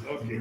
Okay.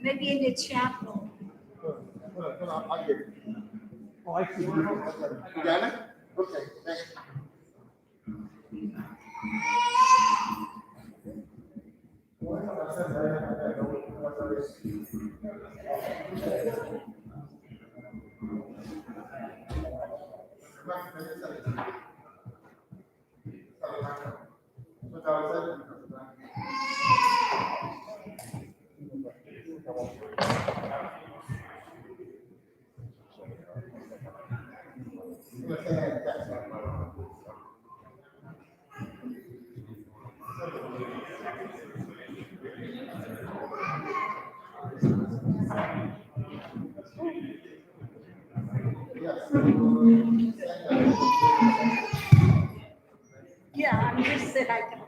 Maybe in the chapel. I'll get it. Oh, I see. You got it? Okay, thanks. Yeah, I just said I don't.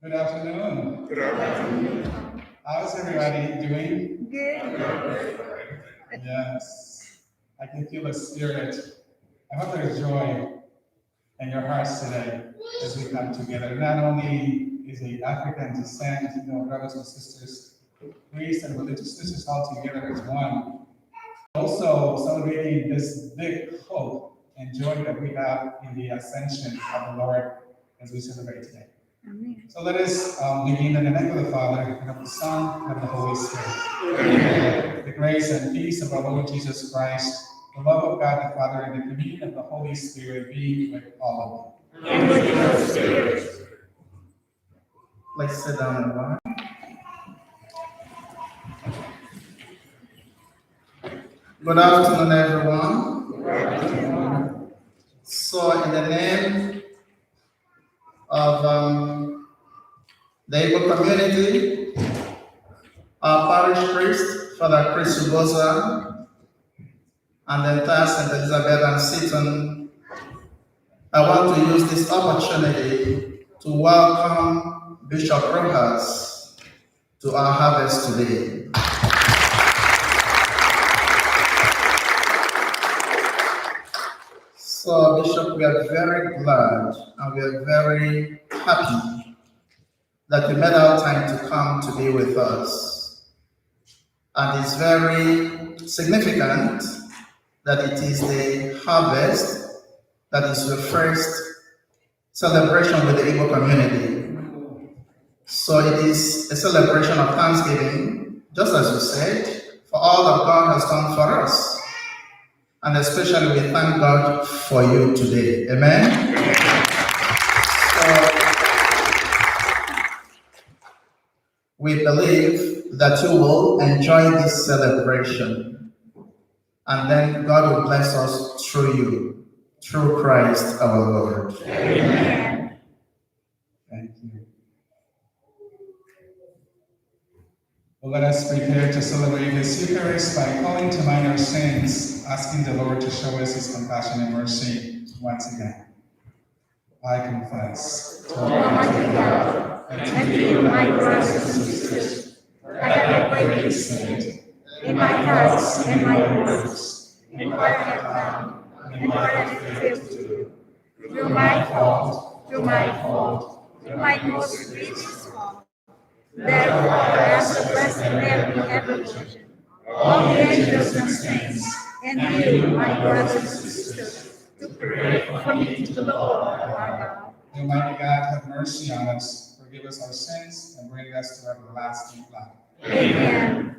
Good afternoon. Good afternoon. How's everybody doing? Good. Yes. I can feel the spirit. I hope there's joy in your hearts today as we come together. Not only is it African descent, brothers and sisters, priests and religious sisters all together as one. Also celebrating this big hope and joy that we have in the ascension of the Lord as we celebrate today. Amen. So let us begin in the name of the Father, and of the Son, and of the Holy Spirit. Amen. The grace and peace of our Lord Jesus Christ, the love of God the Father, and the communion of the Holy Spirit be with all of you. Amen. Let's sit down and learn. Good afternoon, everyone. Good afternoon. So, in the name of the Igbo community, our parish priest, Father Chris Uboza, and the entire St. Elizabeth and Seton, I want to use this opportunity to welcome Bishop Rojas to our harvest today. So, Bishop, we are very glad and we are very happy that you made our time to come to be with us. And it's very significant that it is the harvest that is the first celebration with the Igbo community. So it is a celebration of Thanksgiving, just as you said, for all that God has done for us. And especially we thank God for you today. Amen? So we believe that you will enjoy this celebration. And then God will bless us through you, through Christ our Lord. Amen. Thank you. Well, let us prepare to celebrate this Eucharist by calling to mind our sins, asking the Lord to show us his compassion and mercy once again. I confess to Almighty God, and to you, my brothers and sisters, that I have greatly sinned in my thoughts and my words, in what I have done and what I have failed to do. Through my fault, through my most grievous fault. Therefore, I ask the Blessed Mary, ever Virgin, all the angels and saints, and you, my brothers and sisters, to pray for me to the Lord our God. the Almighty God, have mercy on us, forgive us our sins, and bring us to everlasting life. Amen.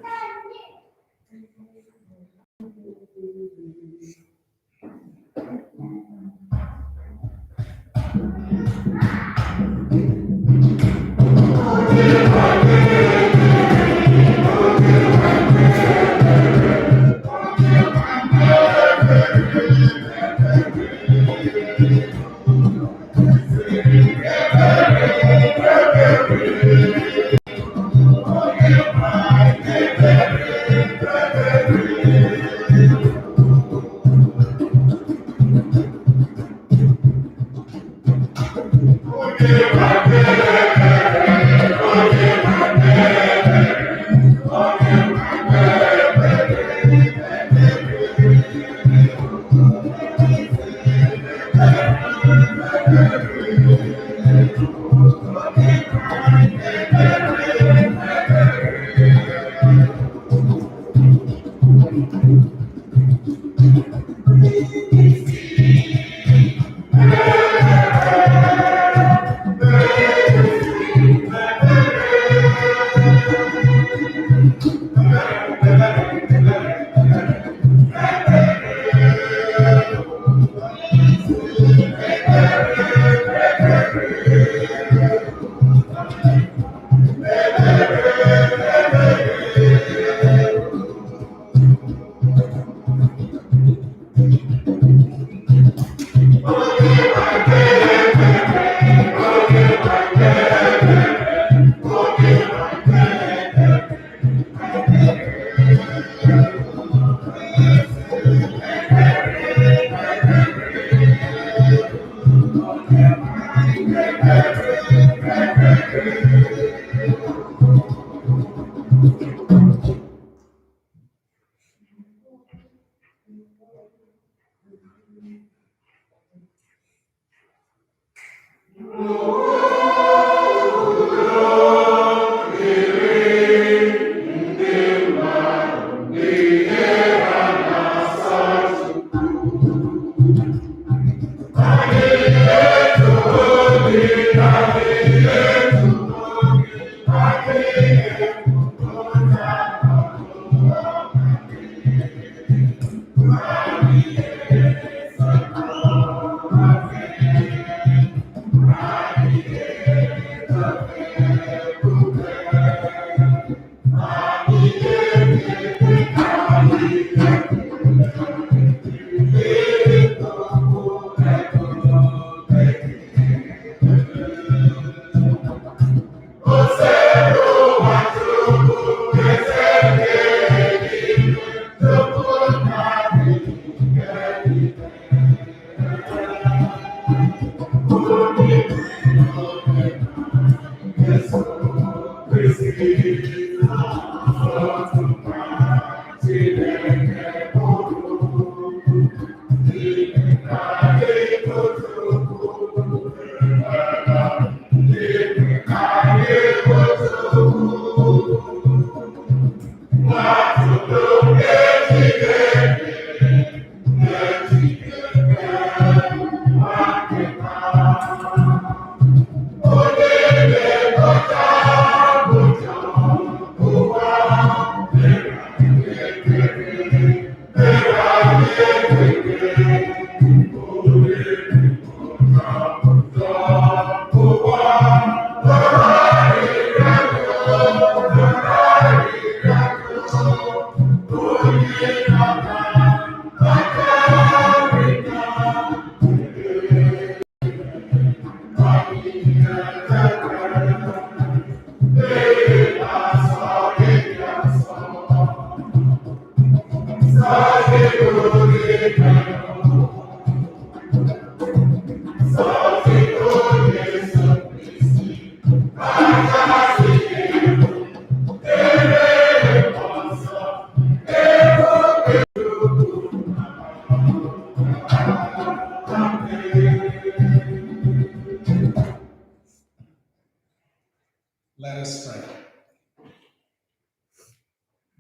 Let us pray.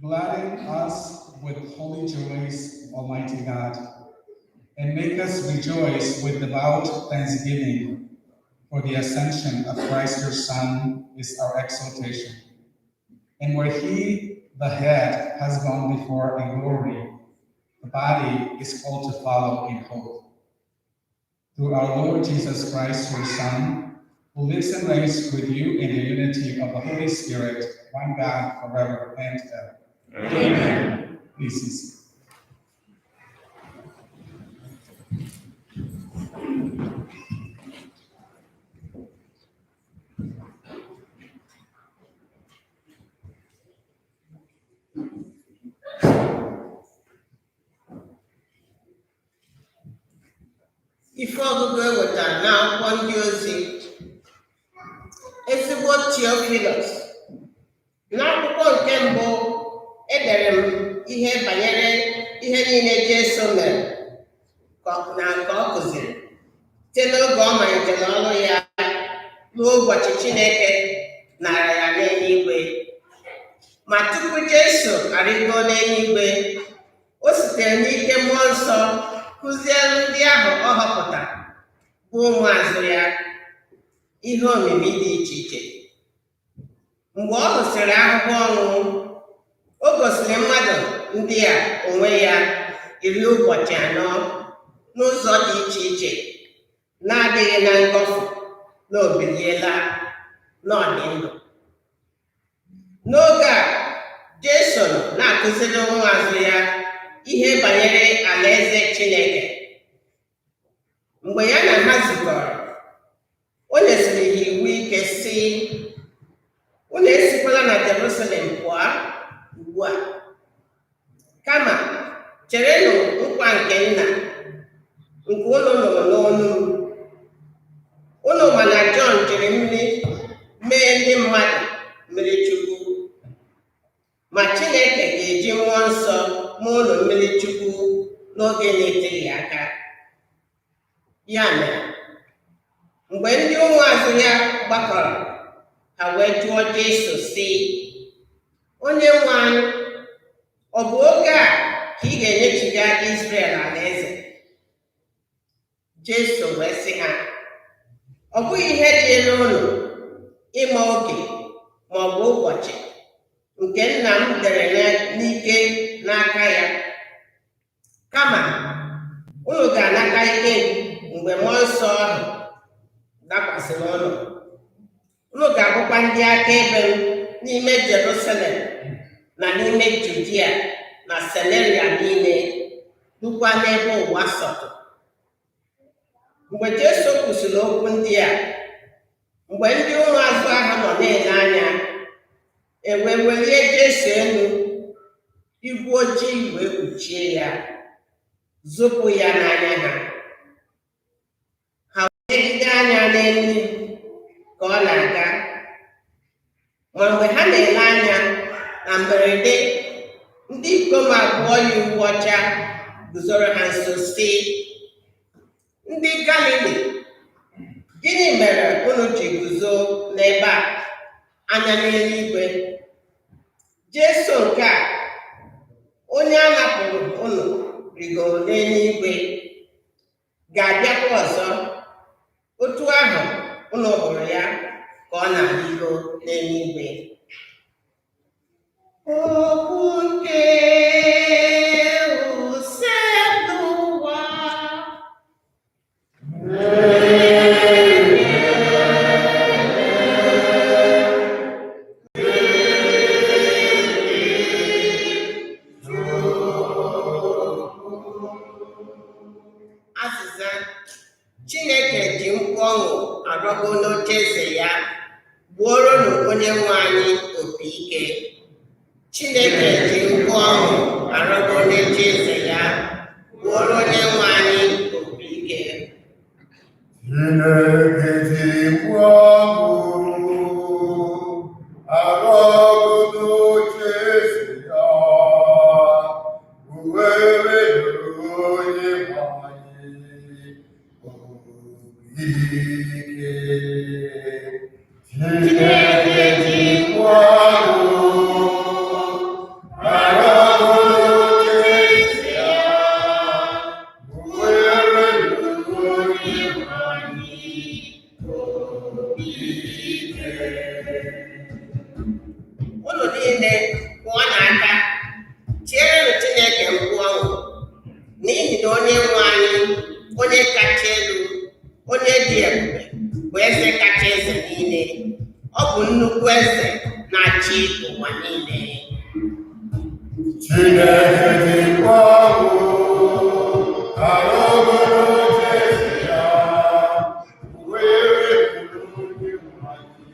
Gladden us with holy joys, Almighty God, and make us rejoice with devout thanksgiving, for the ascension of Christ your Son is our exaltation. And where he, the head, has gone before in glory, the body is called to follow in hope. Through our Lord Jesus Christ, your Son, who lives and reigns with you in the unity of the Holy Spirit, one God, forever and ever. Amen. Please be seated. Ife ọgụgụ ewetara n'akwụkwọ ndị ozi ezigbo Theophilus. N'akwụkwọ nke mbụ edere m ihe banyere ihe niile Jesu mere na nke ọ kụziri site n'oge ọ malitere ọrụ ya n'ụbọchị Chineke nara ya n'eluigwe. Ma tupu Jesu arịgo n'eluigwe, o sitere n'ike mmụọ nsọ kụziere ndị ahụ ọ họpụtara bụ ụmụazụ ya ihe omimi dị iche iche. Mgbe ọ hụsịrị ahụhụ ọnwụ, o gosiri mmadụ ndị a onwe ya 10 ụbọchị n'ụzọ dị iche iche, na-adịghị na ngọfụ na o biliela n'ọdị ndụ. N'oge a, Jesu na-akụziri ụmụazụ ya ihe banyere alaeze Chineke. Mgbe ya na ha zukọrọ, o nyesịrị ha iwu ike sị, unu esikwala na Jerusalem pụọ ugbu a, kama cherenụ nkwa nke Nna nke unu nụrụ n'onu. Unu ma na Jọn jiri mmiri mee ndị mmadụ mmiri Chukwu, ma Chineke ga-eji mmụọ nsọ mee unu mmiri Chukwu n'oge na-eteghị aka. Ya mere, mgbe ndị ụmụazụ ya gbakọrọ, ha wee jụọ Jesu sị, onye nwe anyị, ọ bụ oge a ka ị ga-enyechiga Izrel alaeze? Jesu wee sị ha, ọ bụghị ihe dịịrị unu ịma oge ma ọ bụ ụbọchị nke Nna m dere n'ike n'aka ya, kama unu ga-anata ike mgbe mmụọ nsọ ahụ dakwasịrị unu. Unu ga-abụkwa ndị akaebe m n'ime Jerusalem na n'ime Judia na Samaria niile, dukwa n'ebe ụwa sọtụ. Mgbe Jesu kwusịrị okwu ndị a, mgbe ndị ụmụazụ ahụ nọ na-ele anya, wee welie Jesu elu, igwe ojii wee kpuchie ya, zụpụ ya n'anya ha. Ha wee legide anya n'elu ka ọ na-aga. Ma mgbe ha na-ele anya, na mberede, ndị ikom abụọ yi uwe ọcha guzoro ha nso sị, ndị Galili, gịnị mere unu ji guzo n'ebe a anya n'eluigwe? Jesu nke a, onye a napụrụ unu rigoro n'eluigwe, ga-abịakwa ọzọ, otu ahụ unu hụrụ ya ka ọ na-arịgo n'eluigwe. Okwu nke usekụwa. Azịza: Chineke ji mkpu ọṅụ arọgo n'ocheeze ya, gbuoronụ onye nwe anyị opi ike. Chineke ji mkpu ọṅụ arọgo n'ocheeze ya, gbuoro onye nwe anyị opi ike. Chineke ji mkpu ọṅụ arọgo n'ocheeze ya, gbuoro onye nwe anyị opi ike. Chineke ji Unu niile pụọ n'aka tierenụ Chineke mkpu ọṅụ n'ihi na onye nwe anyị, onye kacha elu, onye dị ebube, bụ eze kacha eze niile. Ọ bụ nnukwu eze na-achị ụwa niile. Chineke dị mkpọmụ, arụgoro Jesi ya, were bụrụ onye nwanyị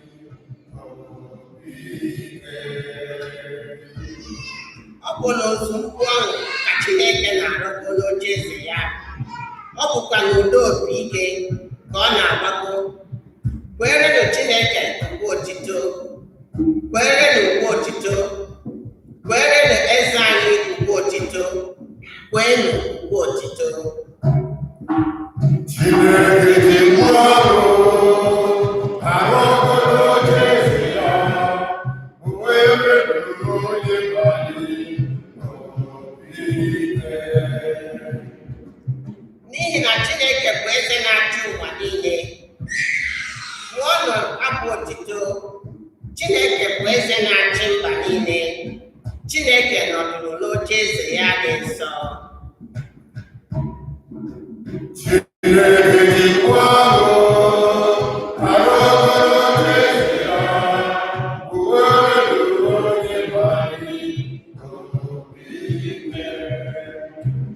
ike. Ọ bụ n'otu mkpu ọṅụ ka Chineke na-arụgoro Jesi ya. Ọ bụkwa n'ụda opi ike ka ọ na-agbakọ. Kwerenụ Chineke ukwu otito, kwerenụ ukwu otito, kwerenụ eze anyị ukwu otito, kweenụ ukwu otito. Chineke dị mkpọmụ, arụgoro Jesi ya, were bụrụ onye nwanyị ike. N'ihi na Chineke bụ eze na-achị ụwa niile. N'ụlọ abụ otito, Chineke bụ eze na-achị mba niile. Chineke nọdụrụ n'oche eze ya dị nsọ. Chineke dị mkpọmụ, arụgoro Jesi ya, were bụrụ onye nwanyị ike.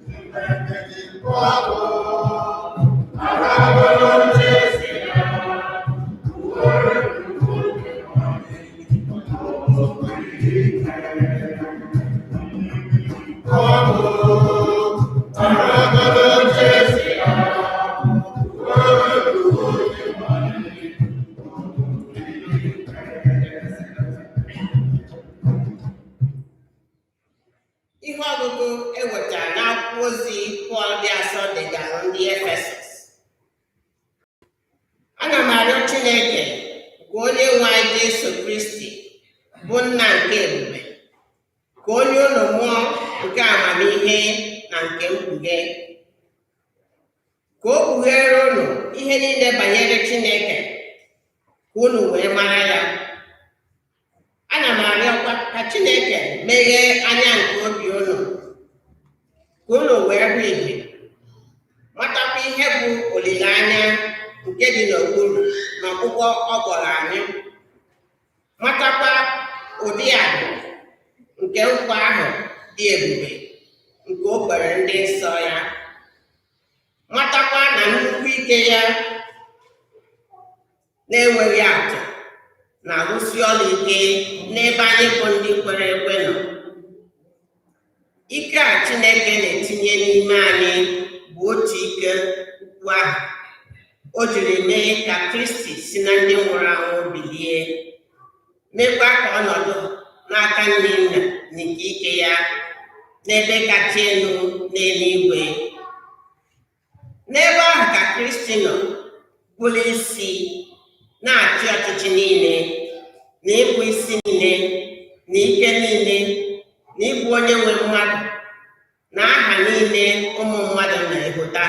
Chineke dị mkpọmụ, arụgoro Jesi ya, were bụrụ onye nwanyị ike. Ihe ọgụgụ ewetara n'akwụkwọ ozi Pọl dị asọ degara ndị Efesọs. Ana m arịọ Chineke ka onye nwe anyị Jesu Kristi bụ nna nke ebube, ka onye unu mmụọ nke amamihe na nke mkpughe, ka o kpughere unu ihe niile banyere Chineke, ka unu wee mara ya. Ana m arịọkwa ka Chineke meghee anya nke obi unu, ka unu wee hụ ihe, matakwa ihe bụ olileanya nke dị n'okpuru n'ọkpụkpọ ọ gwọrọ anyị, matakwa ụdị agụ nke nkwa ahụ dị ebube nke o kwere ndị nsọ ya, matakwa na nnukwu ike ya na-enweghị atụ na-arụsi ọrụ ike n'ebe anyị bụ ndị kwere ekwe nọ. Ike a Chineke na-etinye n'ime anyị bụ otu ike ukwu ahụ o jiri mee ka Kristi si na ndị nwụrụ anwụ bilie, mekwa ka ọnọdụ n'aka nne nna na nke ike ya n'ebe kacha elu n'eluigwe. N'ebe ahụ ka Kristi nọ bụrụ isi, na-achị ọchịchị niile na ịbụ isi niile na ike niile na ịbụ onye nwe mmadụ na aha niile ụmụ mmadụ na-ehụta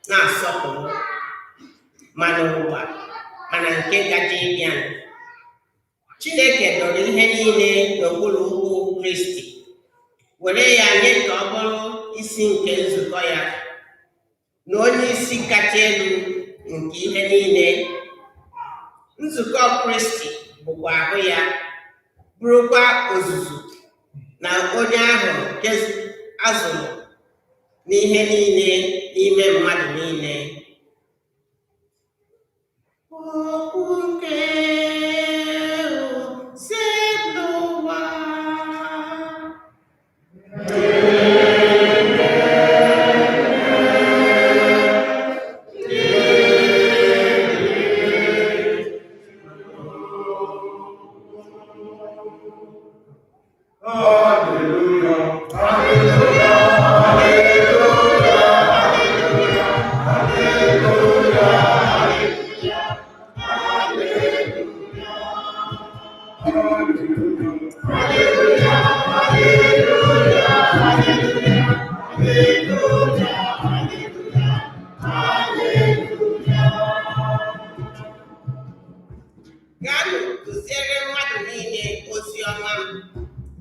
na-asọpụrụ, ma n'ụwa mana nke gaje ịbịa. Chineke dọrọ ihe niile n'okpuru ụkwụ Kristi, were ya nye ka ọ bụrụ isi nke nzukọ ya na onye isi kacha elu nke ihe niile. Nzukọ Kristi bụkwa ahụ ya, bụrụkwa ozuzu na onye ahụ nke azụrụ n'ihe niile n'ime mmadụ niile. Okwu nke ụwa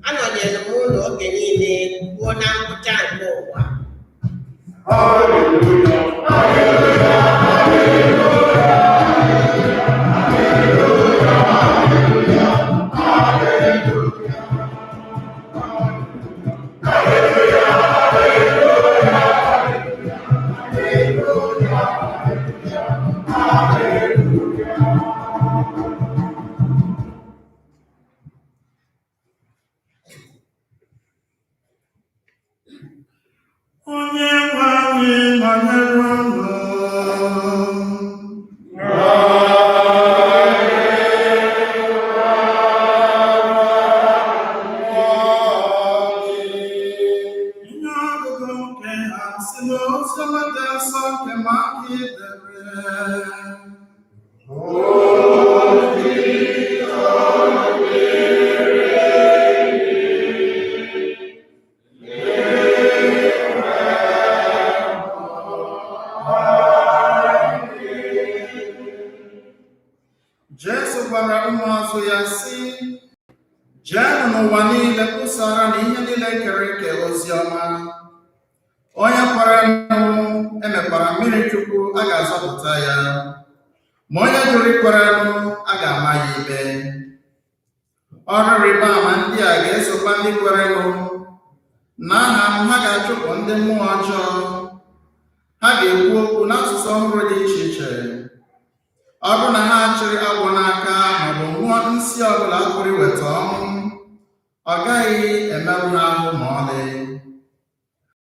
anọnyere m ụlọ oge niile ruo na ngwụcha nke ụwa. Onye nwe anyị nọnyere unu. Ihe ọgụgụ nke ha si n'oziọma dị nsọ nke Maka dere. Jesu gwara ụmụazụ ya sị, jeenụ n'ụwa niile kwusara na ihe niile kere eke ozi ọma. Onye kwere emekwara mmiri Chukwu a ga-azọpụta ya, ma onye jụrụ ikwere a ga-ama ya ikpe. Ọrụ ịrịba ama ndị a ga-esokwa ndị kwerenụ. N'aha m ha ga-achụpụ ndị mmụọ ọjọọ, ha ga-ekwu okwu n'asụsụ ọhụrụ dị iche iche. Ọ bụrụ na ha chịrị agwọ n'aka maọbụ mmụọ nsị ọbụla pụrụ iweta ọnwụ, ọ gaghị emerụ ha ahụ ma ọlị.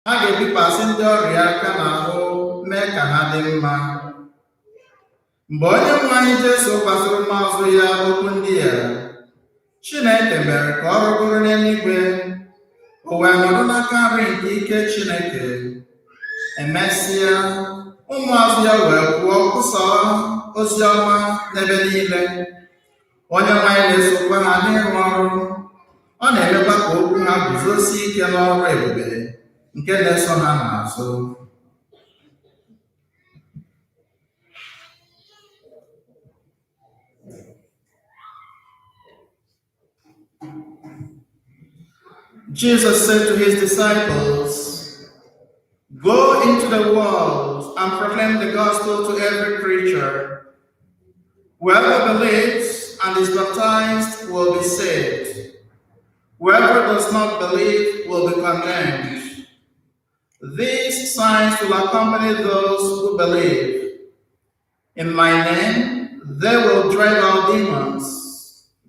Ha ga-ebipasị ndị ọrịa aka n'ahụ mee ka ha dị mma. Mgbe onye nwe anyị Jesu gbasoro ụmụazụ ya okwu ndị a, Chineke mere ka ọ rụgoro n'eluigwe, o wee nọdụ n'aka nri nke ike Chineke. Emesịa, ụmụazụ ya wee pụọ kwusaa ozi ọma n'ebe niile. Onye nwe anyị na-esokwa ha n'ịrụ ọrụ. Ọ na-emekwa ka okwu ha guzosie ike n'ọrụ ebube nke na-eso ha n'azụ. Jesus said to his disciples, "Go into the world and proclaim the gospel to every creature. Whoever believes and is baptized will be saved. Whoever does not believe will be condemned. These signs will accompany those who believe. In my name, they will drive out demons.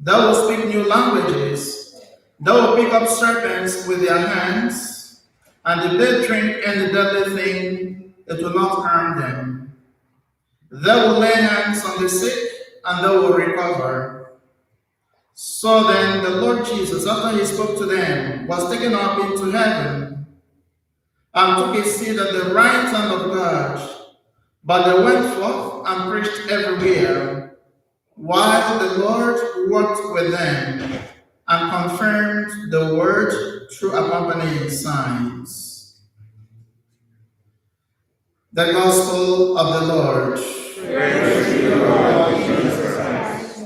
They will speak new languages. They will pick up serpents with their hands, and if they drink any deadly thing, it will not harm them. They will lay hands on the sick, and they will recover." So then the Lord Jesus, after he spoke to them, was taken up into heaven and took his seat at the right hand of God. But they went forth and preached everywhere, while the Lord worked with them and confirmed the word through accompanying signs. The Gospel of the Lord. Praise to you, Lord Jesus Christ.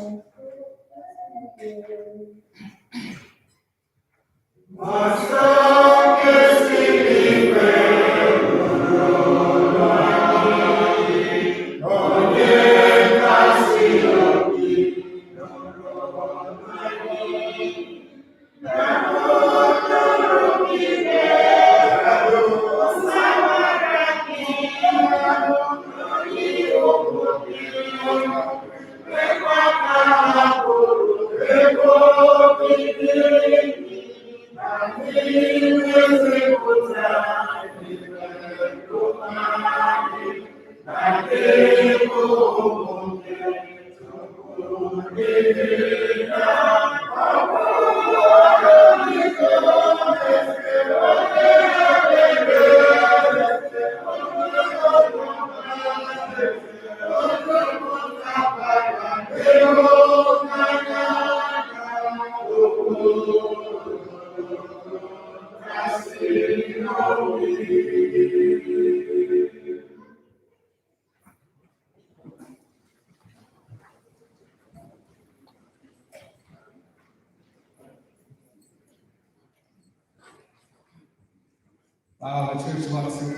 Wow, the church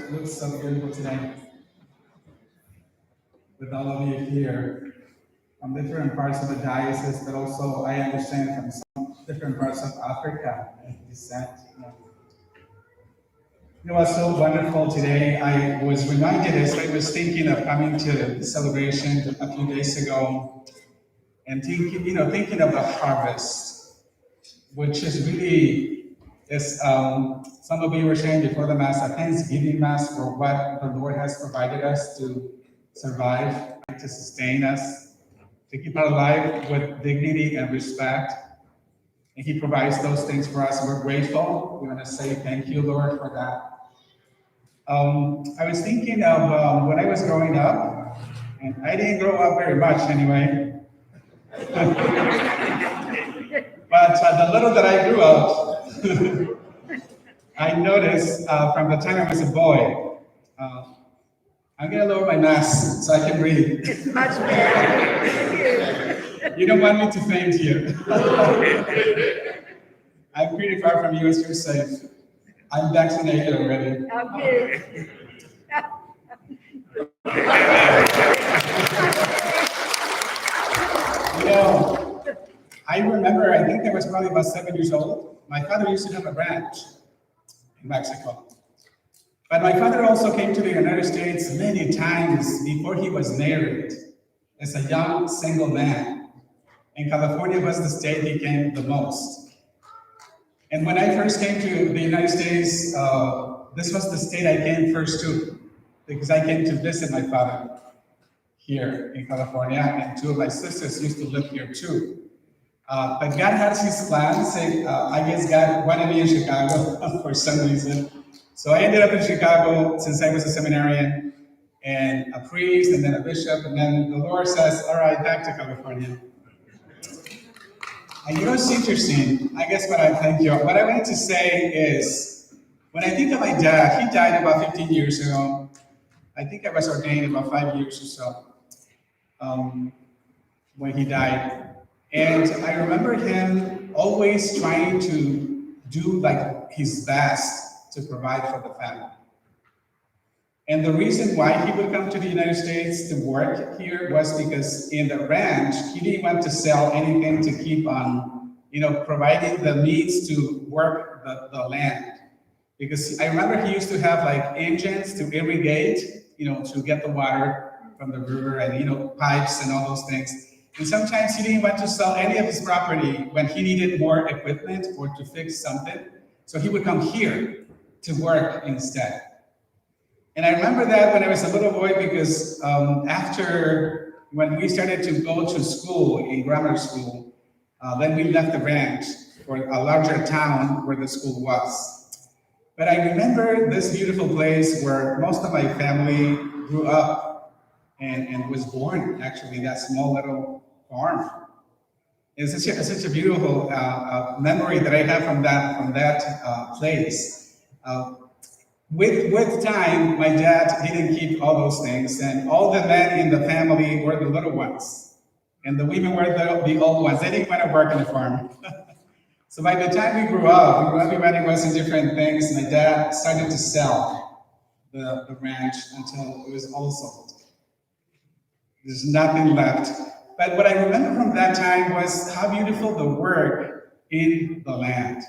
looks so beautiful today. With all of you here from different parts of the diocese, but also I understand from some different parts of Africa descent. It was so wonderful today. I was reminded as I was thinking of coming to the celebration a few days ago and thinking of the harvest, which is really, as some of you were sharing before the Mass, a Thanksgiving Mass for what the Lord has provided us to survive, to sustain us, to keep our life with dignity and respect. And He provides those things for us. We're grateful. We want to say thank you, Lord, for that. I was thinking of when I was growing up, and I didn't grow up very much anyway. But the little that I grew up, I noticed from the time I was a boy, I'm going to lower my mask so I can read. It's much better. You don't want me to faint here. I'm pretty far from you, so you're safe. I'm vaccinated already. Okay. I remember, I think I was probably about 7 years old. My father used to have a ranch in Mexico. But my father also came to the United States many times before he was married as a young single man. And California was the state he came the most. And when I first came to the United States, this was the state I came first to, because I came to visit my father here in California, and two of my sisters used to live here too. But God has His plans, and I guess God wanted me in Chicago for some reason. So I ended up in Chicago since I was a seminarian, and a priest, and then a bishop, and then the Lord says, all right, back to California. And it's interesting. I guess what I wanted to say is, when I think of my dad, he died about 15 years ago. I think I was ordained about 5 years or so when he died. And I remember him always trying to do like his best to provide for the family. And the reason why he would come to the United States to work here was because in the ranch, he didn't want to sell anything to keep on, providing the means to work the land. Because I remember he used to have like engines to irrigate, to get the water from the river and, pipes and all those things. And sometimes he didn't want to sell any of his property when he needed more equipment or to fix something. So he would come here to work instead. And I remember that when I was a little boy, because after when we started to go to school, in grammar school, then we left the ranch for a larger town where the school was. But I remember this beautiful place where most of my family grew up and was born, actually, that small little farm. It's such a beautiful memory that I have from that place. With time, my dad didn't keep all those things, and all the men in the family were the little ones, and the women were the old ones. They didn't want to work on the farm. So by the time we grew up, everybody was in different things. My dad started to sell the ranch until it was all sold. There's nothing left. But what I remember from that time was how beautiful the work in the land.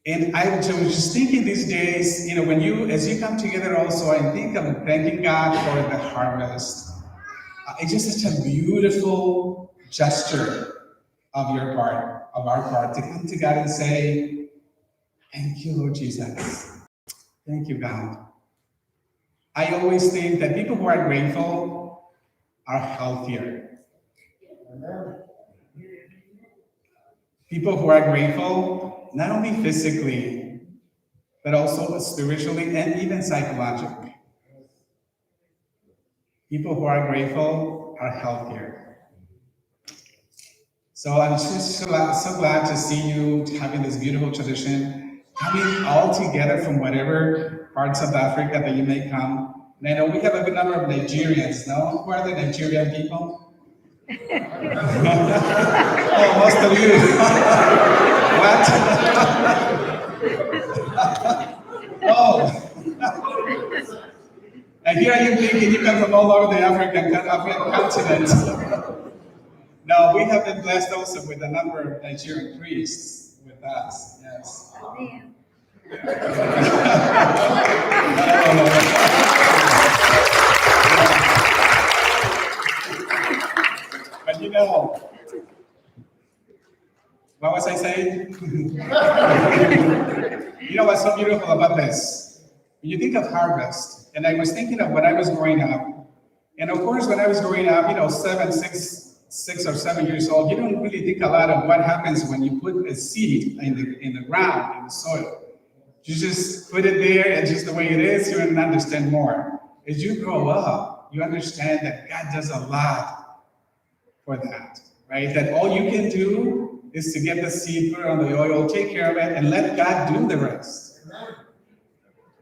And I was just thinking these days, as you come together also, I think of thanking God for the harvest. It's just such a beautiful gesture of our part, to come to God and say, thank you, Lord Jesus. Thank you, God. I always think that people who are grateful are healthier. People who are grateful, not only physically, but also spiritually and even psychologically. People who are grateful are healthier. So I'm just so glad to see you having this beautiful tradition, coming all together from whatever parts of Africa that you may come. And I know we have a good number of Nigerians, no? Who are the Nigerian people? Oh, most of you. What? Oh. And here you thinking you come from all over the African continent. No, we have been blessed also with a number of Nigerian priests with us. Yes. Amen. But you know, what was I saying? You know what's so beautiful about this? When you think of harvest, and I was thinking of when I was growing up, and of course, when I was growing up, 6 or 7 years old, you don't really think a lot of what happens when you put a seed in the ground, in the soil. You just put it there, and just the way it is, you don't understand more. As you grow up, you understand that God does a lot for that, right? That all you can do is to get the seed, put it on the oil, take care of it, and let God do the rest.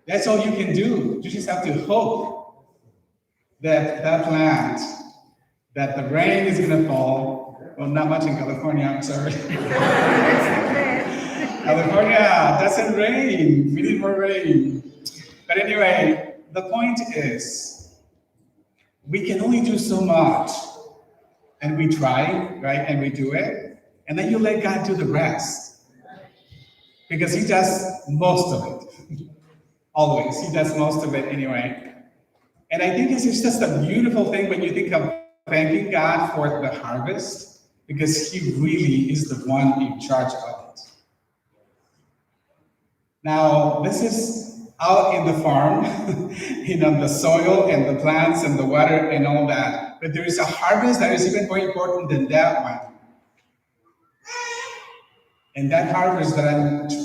That's all you can do. You just have to hope that plant, that the rain is going to fall. Well, not much in California, I'm sorry. California doesn't rain. We need more rain. But anyway, the point is, we can only do so much. And we try, right? And we do it. And then you let God do the rest. Because he does most of it. Always. He does most of it anyway. And I think it's just a beautiful thing when you think of thanking God for the harvest, because he really is the one in charge of it. Now, this is out in the farm, the soil and the plants and the water and all that. But there is a harvest that is even more important than that one. And that harvest that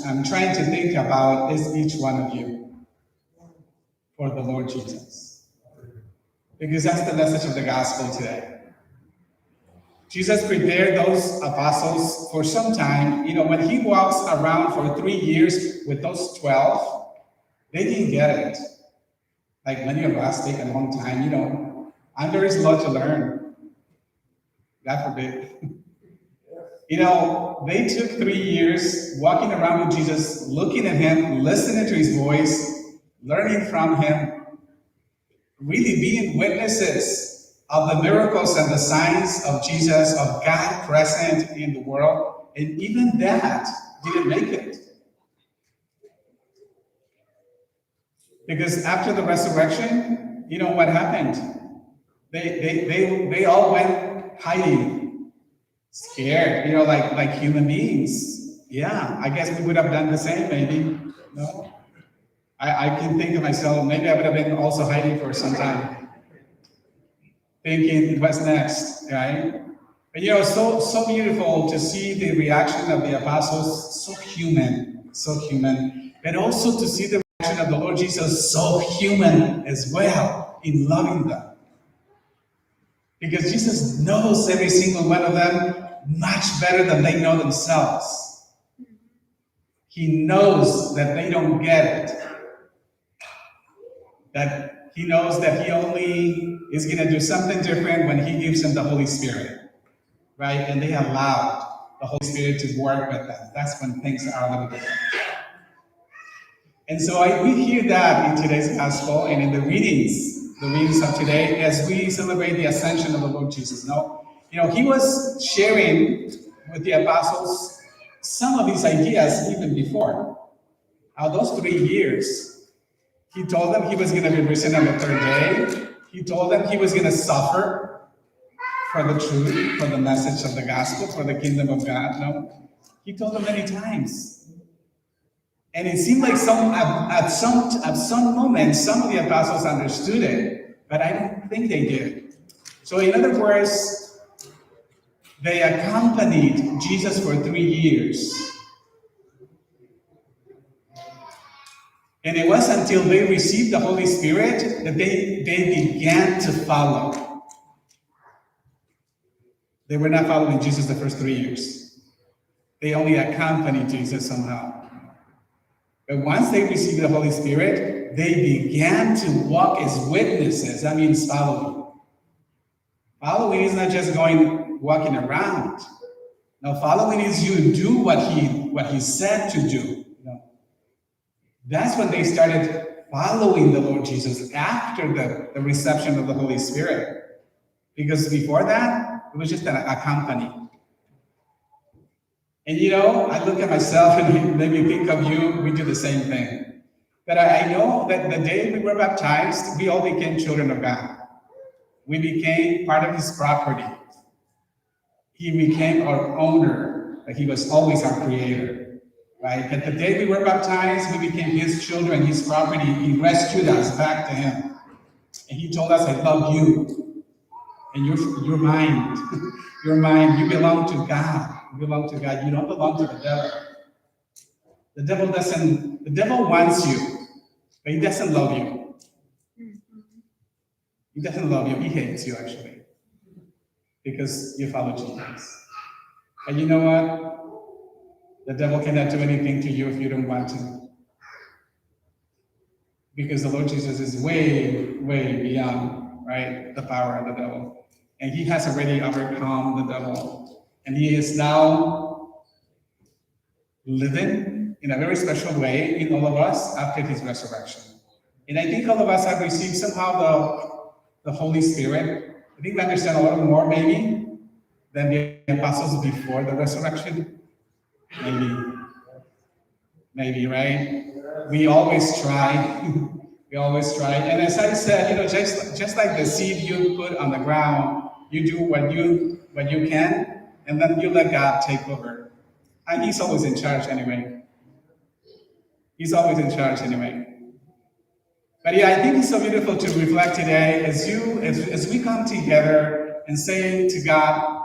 I'm trying to think about is each one of you for the Lord Jesus. Because that's the message of the gospel today. Jesus prepared those apostles for some time. When he walks around for 3 years with those 12, they didn't get it. Like many of us take a long time, and there is a lot to learn. God forbid. They took 3 years walking around with Jesus, looking at him, listening to his voice, learning from him, really being witnesses of the miracles and the signs of Jesus, of God present in the world. And even that didn't make it. Because after the resurrection, what happened? They all went hiding, scared, like human beings. Yeah, I guess we would have done the same, maybe. No? I can think of myself, maybe I would have been also hiding for some time, thinking, what's next, right? But so beautiful to see the reaction of the apostles, so human, but also to see the reaction of the Lord Jesus, so human as well, in loving them. Because Jesus knows every single one of them much better than they know themselves. He knows that they don't get it. That he knows that he only is going to do something different when he gives them the Holy Spirit, right? And they allowed the Holy Spirit to work with them. That's when things are a little different. And so we hear that in today's gospel and in the readings of today as we celebrate the ascension of the Lord Jesus. He was sharing with the apostles some of these ideas even before. Those 3 years, he told them he was going to be risen on the 3rd day. He told them he was going to suffer for the truth, for the message of the gospel, for the kingdom of God. He told them many times. And it seemed like at some moment, some of the apostles understood it, but I don't think they did. So in other words, they accompanied Jesus for 3 years. And it was until they received the Holy Spirit that they began to follow. They were not following Jesus the first 3 years. They only accompanied Jesus somehow. But once they received the Holy Spirit, they began to walk as witnesses. That means following. Following is not just walking around. No, following is you do what he said to do. That's when they started following the Lord Jesus after the reception of the Holy Spirit. Because before that, it was just a company. And you know, I look at myself and maybe think of you, we do the same thing. But I know that the day we were baptized, we all became children of God. We became part of his property. He became our owner, but he was always our creator, right? But the day we were baptized, we became his children, his property. He rescued us back to him. And he told us, I love you. And you're mine. You're mine. You belong to God. You belong to God. You don't belong to the devil. The devil wants you, but he doesn't love you. He doesn't love you. He hates you, actually, because you follow Jesus. And you know what? The devil cannot do anything to you if you don't want to. Because the Lord Jesus is way, way beyond, right, the power of the devil. And he has already overcome the devil. And he is now living in a very special way in all of us after his resurrection. And I think all of us have received somehow the Holy Spirit. I think we understand a little more maybe than the apostles before the resurrection. Maybe, right? We always try. We always try. And as I said, you know, just like the seed you put on the ground, you do what you can, and then you let God take over. And he's always in charge anyway. He's always in charge anyway. But yeah, I think it's so beautiful to reflect today as we come together and say to God,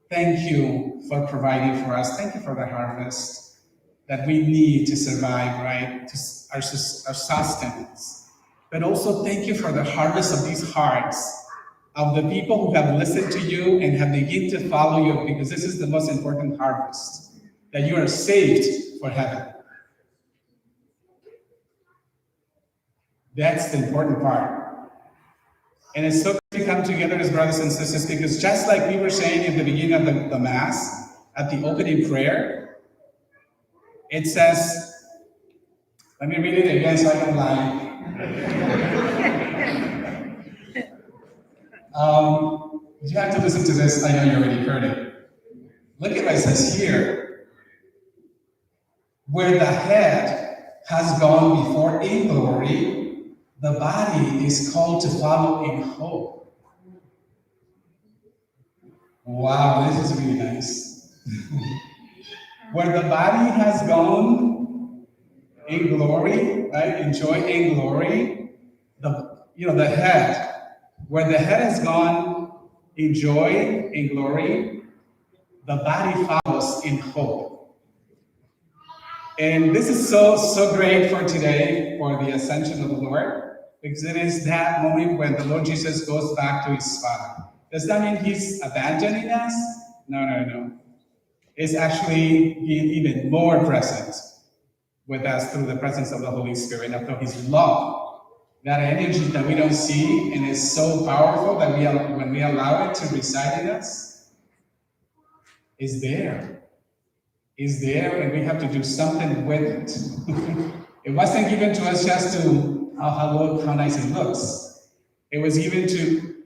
thank you for providing for us. Thank you for the harvest that we need to survive, right? To our sustenance. But also thank you for the harvest of these hearts, of the people who have listened to you and have begun to follow you, because this is the most important harvest, that you are saved for heaven. That's the important part. And it's so good to come together as brothers and sisters, because just like we were saying at the beginning of the Mass, at the opening prayer, it says, let me read it again so I don't lie. You have to listen to this. I know you already heard it. Look at what it says here. Where the head has gone before in glory, the body is called to follow in hope. Wow, this is really nice. Where the body has gone in glory, right? In joy and glory, the head. Where the head has gone in joy and glory, the body follows in hope. And this is so great for today, for the ascension of the Lord, because it is that moment when the Lord Jesus goes back to his Father. Does that mean he's abandoning us? No. It's actually being even more present with us through the presence of the Holy Spirit, and through his love. That energy that we don't see and is so powerful that when we allow it to reside in us, is there. Is there, and we have to do something with it. It wasn't given to us just to, how nice it looks. It was given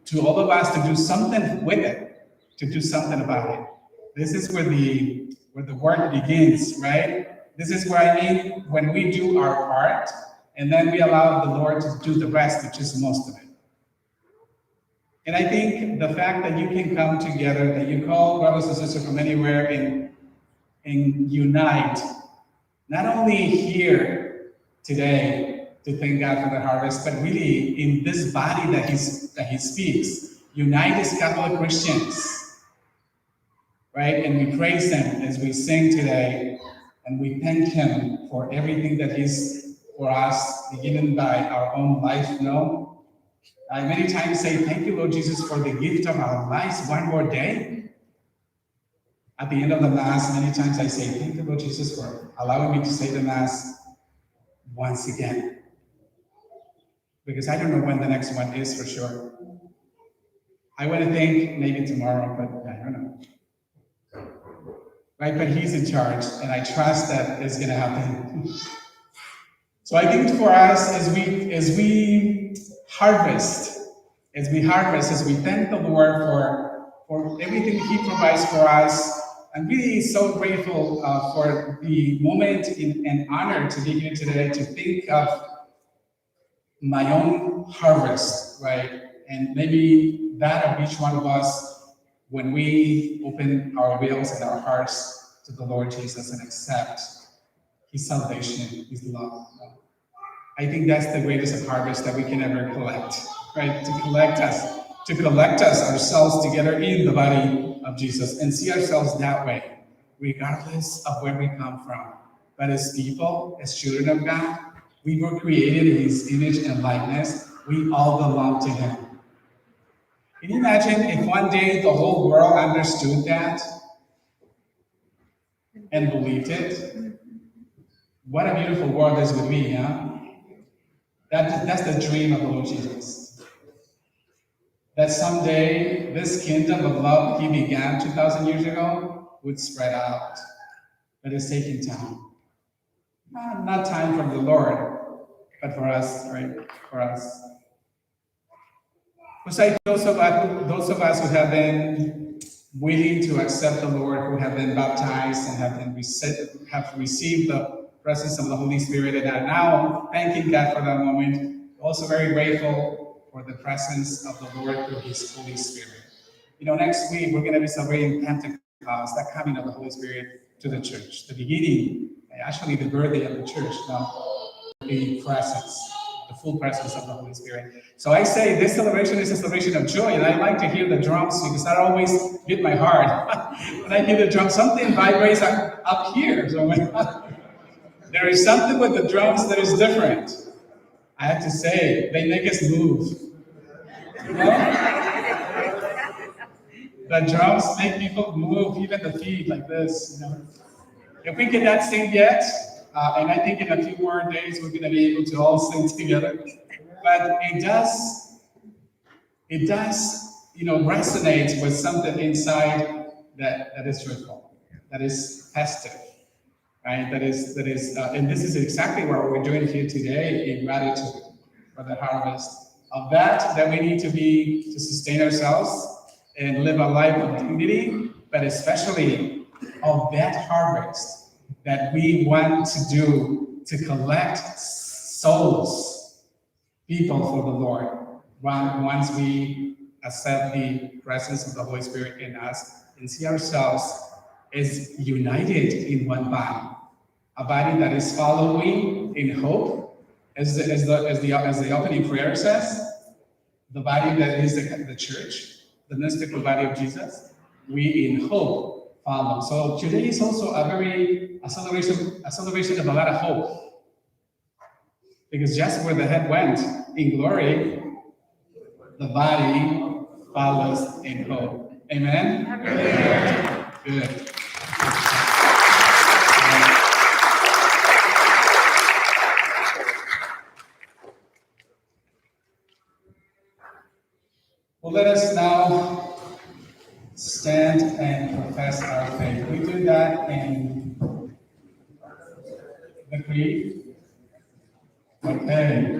to all of us to do something with it, to do something about it. This is where the work begins, right? This is where I mean when we do our part, and then we allow the Lord to do the rest, which is most of it. And I think the fact that you can come together, that you call brothers and sisters from anywhere and unite, not only here today to thank God for the harvest, but really in this body that he speaks, unite as Catholic Christians, right? And we praise him as we sing today, and we thank him for everything that he's for us, beginning by our own life, no? I many times say, thank you, Lord Jesus, for the gift of our lives one more day. At the end of the Mass, many times I say, thank you, Lord Jesus, for allowing me to say the Mass once again. Because I don't know when the next one is for sure. I want to think maybe tomorrow, but I don't know. Right, but he's in charge, and I trust that it's going to happen. So I think for us, as we harvest, as we thank the Lord for everything He provides for us, I'm really so grateful for the moment and honor to be here today to think of my own harvest, right? And maybe that of each one of us when we open our wills and our hearts to the Lord Jesus and accept His salvation, His love. I think that's the greatest harvest that we can ever collect, right? To collect us ourselves together in the body of Jesus and see ourselves that way, regardless of where we come from. But as people, as children of God, we were created in His image and likeness. We all belong to Him. Can you imagine if one day the whole world understood that and believed it? What a beautiful world this would be, huh? That's the dream of the Lord Jesus. That someday this kingdom of love He began 2,000 years ago would spread out. But it's taking time. Not time from the Lord, but for us, right? For us. Besides those of us who have been willing to accept the Lord, who have been baptized and have received the presence of the Holy Spirit and are now thanking God for that moment, also very grateful for the presence of the Lord through His Holy Spirit. You know, next week we're going to be celebrating Pentecost, that coming of the Holy Spirit to the church, the beginning, actually the birthday of the church, the presence, the full presence of the Holy Spirit. So I say this celebration is a celebration of joy, and I like to hear the drums because that always hit my heart. When I hear the drums, something vibrates up here. So there is something with the drums that is different. I have to say, they make us move. You know? The drums make people move, even the feet like this. You know? If we cannot sing yet, and I think in a few more days we're going to be able to all sing together. But it does, you know, resonate with something inside that is joyful, that is festive. Right? That is, and this is exactly what we're doing here today in gratitude for the harvest of that we need to sustain ourselves and live a life of dignity, but especially of that harvest that we want to do to collect souls, people for the Lord. Once we accept the presence of the Holy Spirit in us and see ourselves as united in one body, a body that is following in hope, as the opening prayer says, the body that is the church, the mystical body of Jesus. We in hope follow. So today is also a celebration of a lot of hope, because just where the head went in glory, the body follows in hope. Amen. Amen. Good. Well, let us now stand and profess our faith. We do that in the creed. Okay.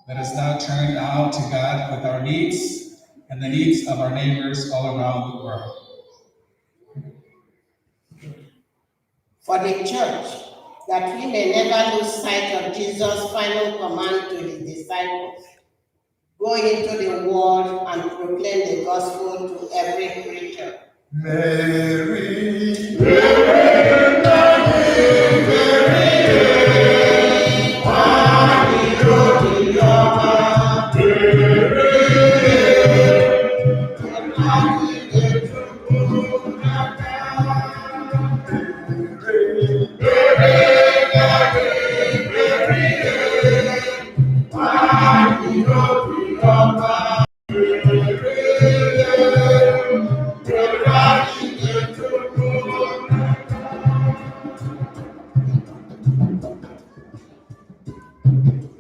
Let us now turn out to God with our needs and the needs of our neighbors all around the world. For the church, that we may never lose sight of Jesus' final command to his disciples, go into the world and proclaim the gospel to every creature. Mary,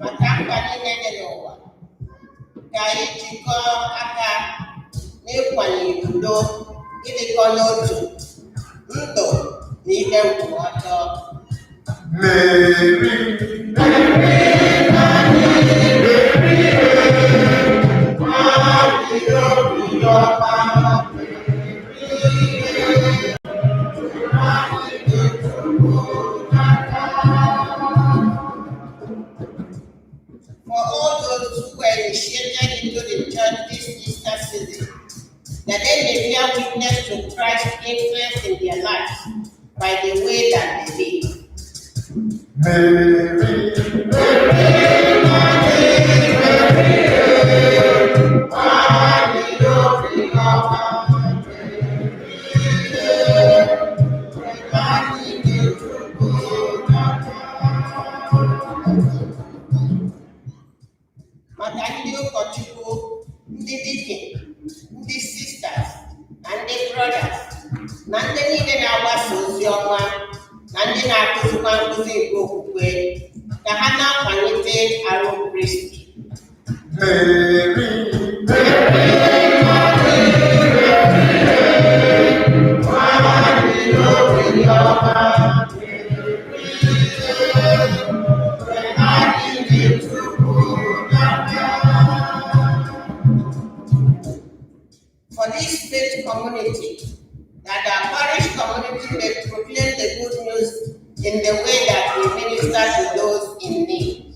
Maka mba niile dị n'ụwa, ka anyị jikọọ aka n'ịkwanye udo, ịdịkọ n'otu, ndụ na ihe nkwụ ọjọọ. Mary, for all those who were initiated into the church this Easter season, that they may bear witness to Christ's influence in their lives by the way that they live. Maka ndị ụkọchukwu, ndị dikin, ndị sisters, na ndị brothers, na ndị niile na-agbasa ozi ọma, na ndị na-akụzikwa nkụzi nke okwukwe, ka ha na-akwalite arụ Kristi. For this faith community, that our parish community may proclaim the good news in the way that we minister to those in need.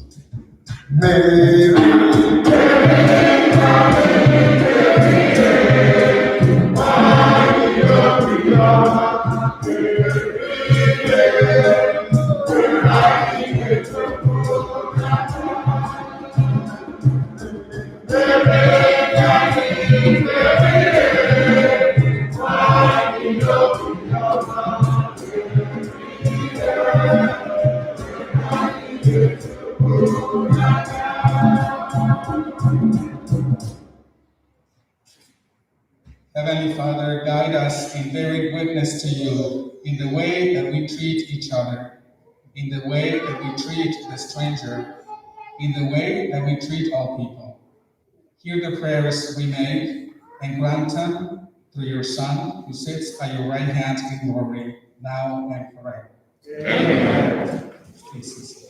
Heavenly Father, guide us in bearing witness to you in the way that we treat each other, in the way that we treat the stranger, in the way that we treat all people. Hear the prayers we make and grant them through your Son, who sits at your right hand in glory, now and forever. Amen. Please be seated.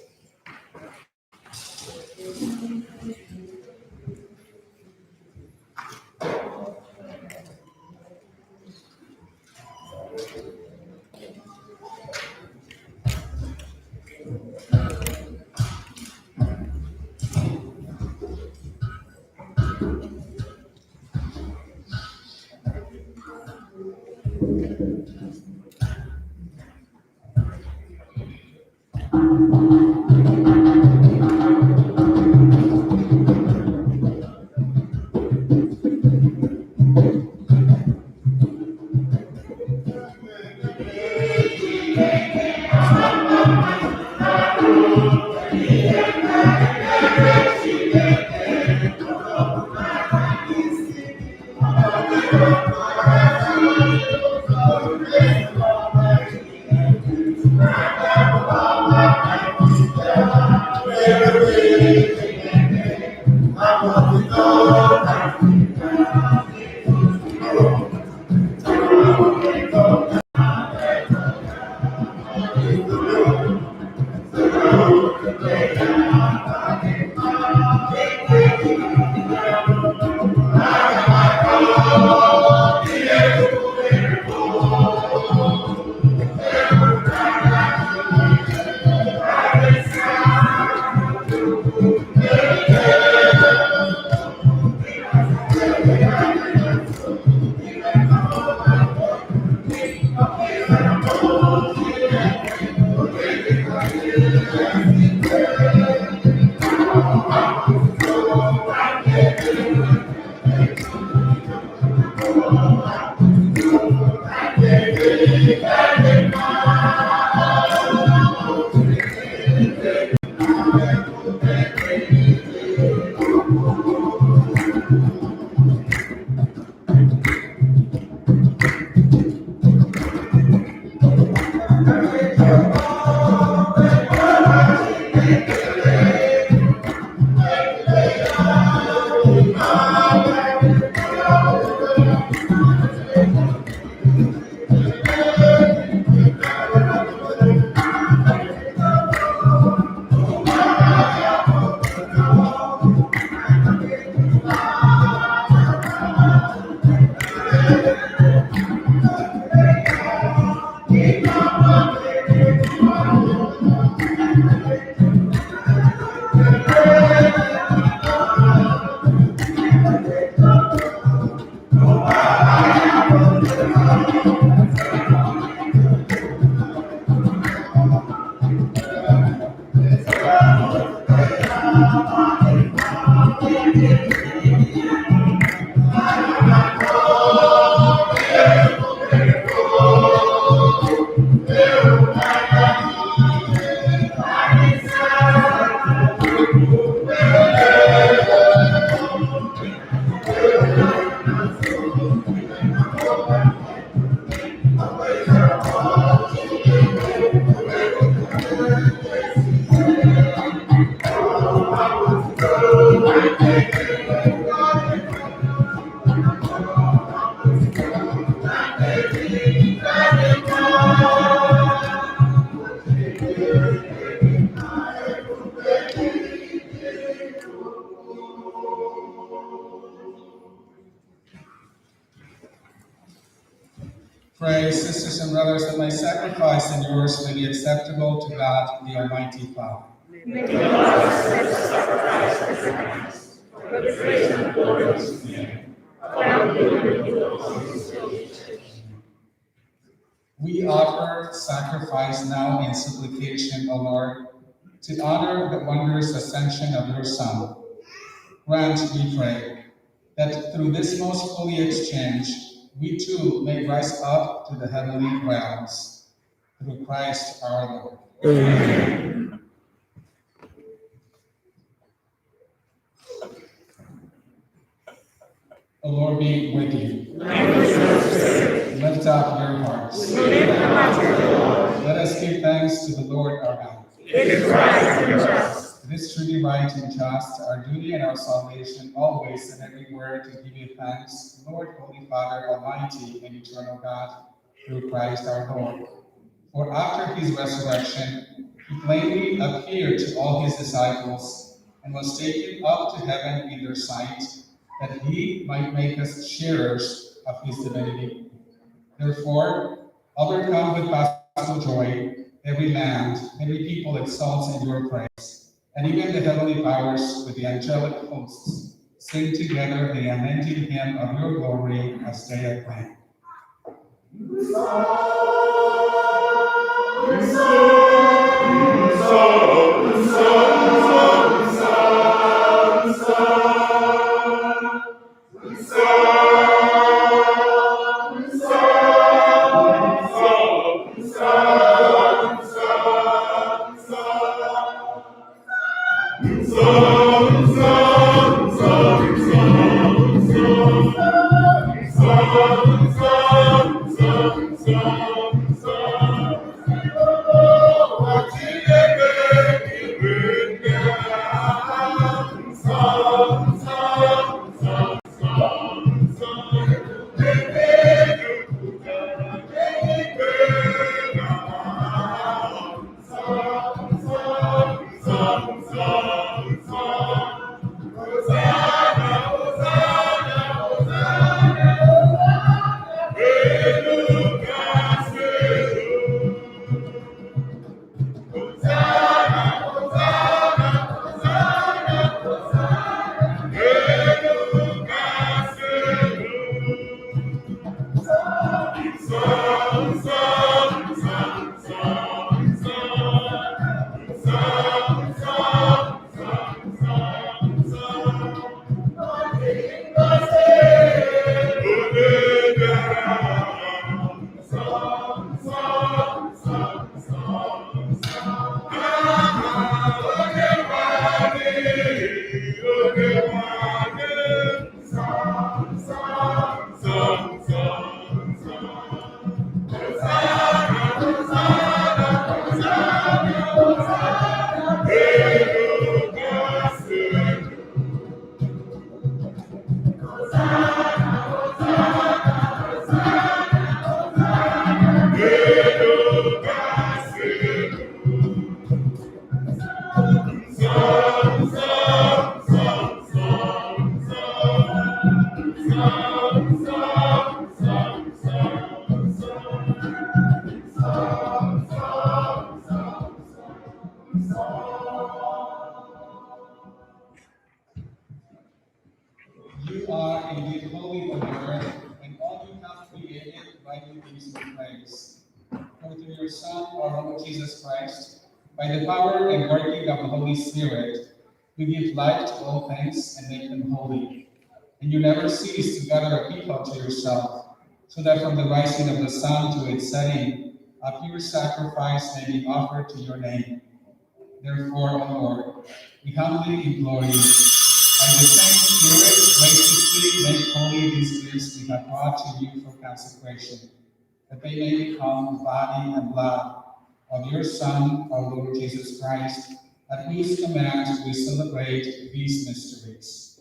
Pray, sisters and brothers, that my sacrifice and yours may be acceptable to God, the Almighty Father. May the Lord accept the sacrifice as a thanks for the praise and glory of his name, found in the good of his Holy Church. We offer sacrifice now in supplication, O Lord, to honor the wondrous ascension of your Son. Grant, we pray, that through this most holy exchange, we too may rise up to the heavenly realms. Through Christ our Lord. Amen. The Lord be with you. And with your spirit. Lift up your hearts. We lift them up to the Lord. Let us give thanks to the Lord our God. It is right and just. It is truly right and just, our duty and our salvation, always and everywhere to give you thanks, Lord, Holy Father, Almighty and eternal God, through Christ our Lord. For after his resurrection, he plainly appeared to all his disciples and was taken up to heaven in their sight, that he might make us sharers of his divinity. Therefore, overcome with paschal joy, every land, every people exalts in your praise. And even the heavenly powers with the angelic hosts sing together the unending hymn of your glory as they acclaim. You are indeed holy, O Lord, and all you have created rightly gives you praise. For through your Son, our Lord Jesus Christ, by the power and working of the Holy Spirit, you give life to all things and make them holy. And you never cease to gather a people to yourself, so that from the rising of the sun to its setting, a pure sacrifice may be offered to your name. Therefore, O Lord, we humbly implore you, by the same Spirit, graciously make holy these gifts we have brought to you for consecration, that they may become the body and blood of your Son, our Lord Jesus Christ, at whose command we celebrate these mysteries.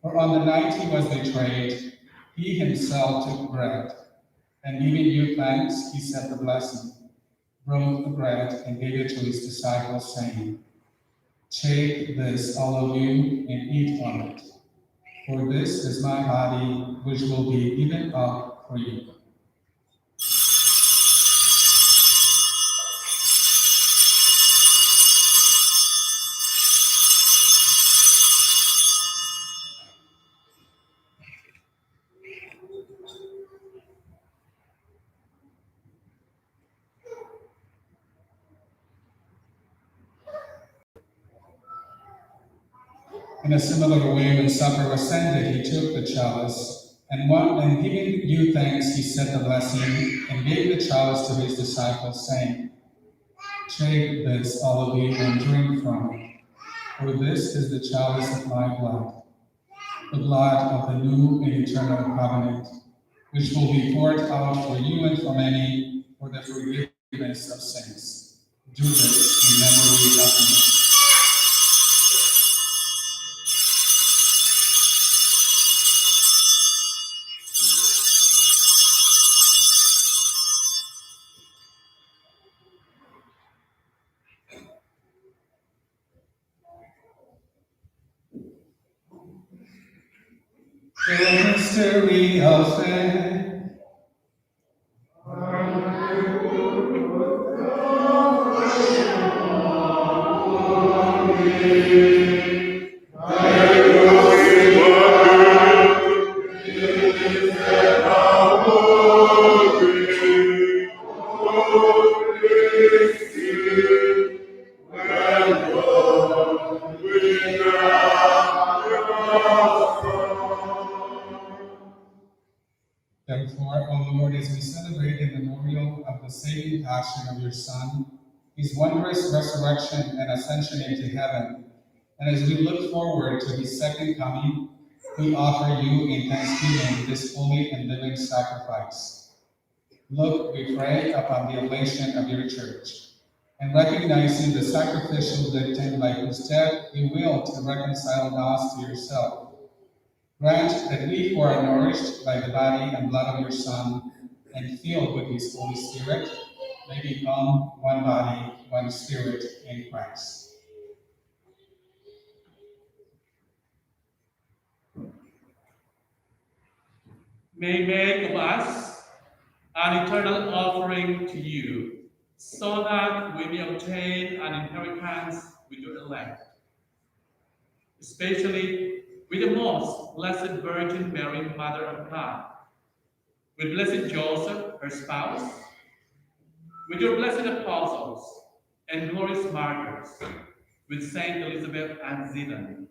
For on the night he was betrayed, he himself took bread, and giving you thanks, he said the blessing, broke the bread, and gave it to his disciples, saying, "Take this, all of you, and eat from it. For this is my body, which will be given up for you." In a similar way, when supper was ended, he took the chalice, and giving you thanks, he said the blessing, and gave the chalice to his disciples, saying, "Take this, all of you, and drink from it. For this is the chalice of my blood, the blood of the new and eternal covenant, which will be poured out for you and for many for the forgiveness of sins. Do this in memory of me." The mystery of faith. Therefore, O Lord, as we celebrate the memorial of the saving passion of your Son, his wondrous resurrection and ascension into heaven, and as we look forward to his second coming, we offer you in thanksgiving this holy and living sacrifice. Look, we pray, upon the oblation of your church, and recognizing the sacrificial victim by whose death you will to reconcile us to yourself. Grant that we who are nourished by the body and blood of your Son and filled with his Holy Spirit may become one body, one spirit in Christ. May make of us an eternal offering to you, so that we may obtain an inheritance with your elect, especially with the most blessed Virgin Mary, Mother of God, with blessed Joseph, her spouse, with your blessed apostles and glorious martyrs, with Saint Elizabeth and Zidane,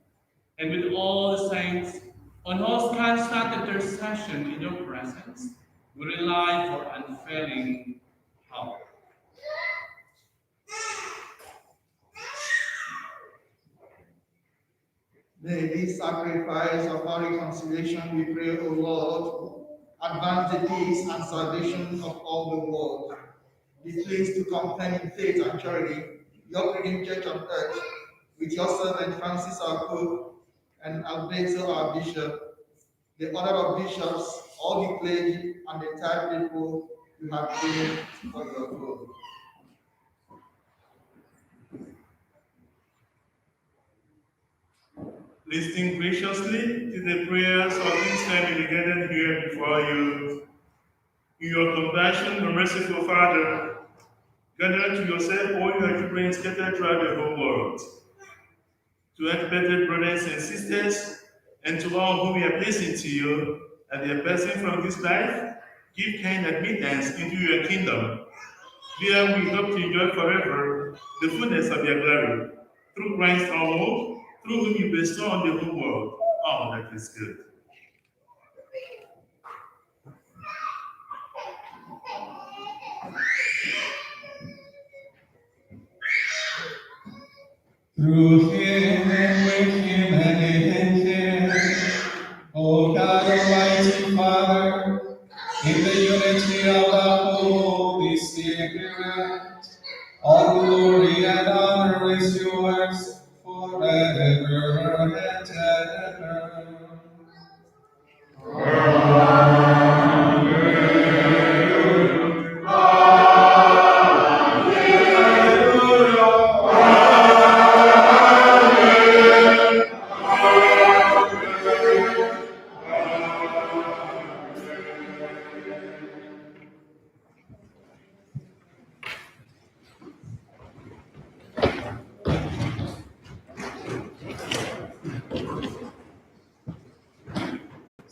and with all the saints on whose constant intercession in your presence we rely for unfailing help. May this sacrifice of our reconciliation, we pray, O Lord, advance the peace and salvation of all the world. Be pleased to confirm in faith and charity your praying church on earth, with your servant Francis our Pope and Alberto our Bishop, the order of bishops, all the clergy, and the entire people you have given for your good. Listening graciously to the prayers of this family gathered here before you. In your compassion, the merciful Father, gather to yourself all your children scattered throughout the whole world. To our beloved brothers and sisters, and to all whom we are pleasing to you, as they are passing from this life, give kind admittance into your kingdom. There we hope to enjoy forever the fullness of your glory. Through Christ our Lord, through whom you bestow on the whole world all that is good. Through him and with him and in him, O God Almighty Father, in the unity of the Holy Spirit, all glory and honor is yours forever and ever.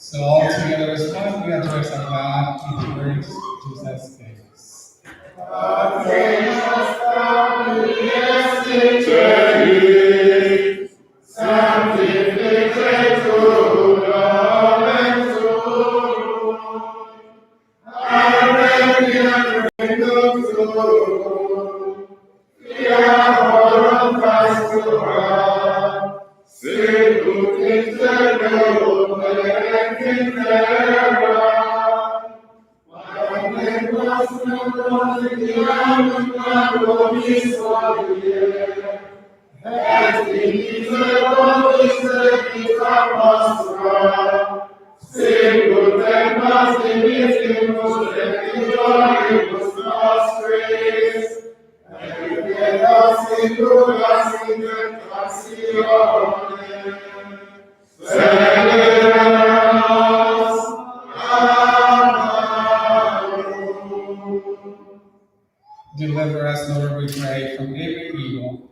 So all together as one, we address our God in the words Jesus gave us. Deliver us, Lord, we pray, from every evil.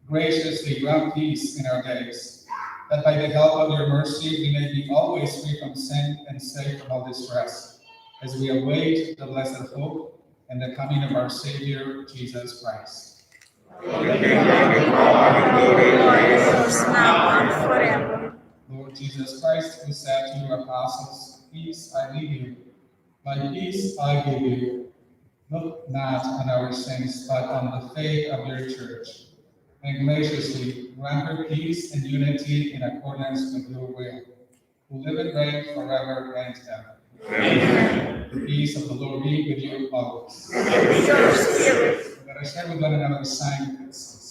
Graciously grant peace in our days, that by the help of your mercy we may be always free from sin and safe from all distress, as we await the blessed hope and the coming of our Savior, Jesus Christ. Lord Jesus Christ, who said to your apostles, "Peace I leave you, my peace I give you. Look not on our sins, but on the faith of your church, and graciously grant her peace and unity in accordance with your will, who live and reign forever and ever." Amen. The peace of the Lord be with you always. With your spirit. Let us share with one another a sign of peace.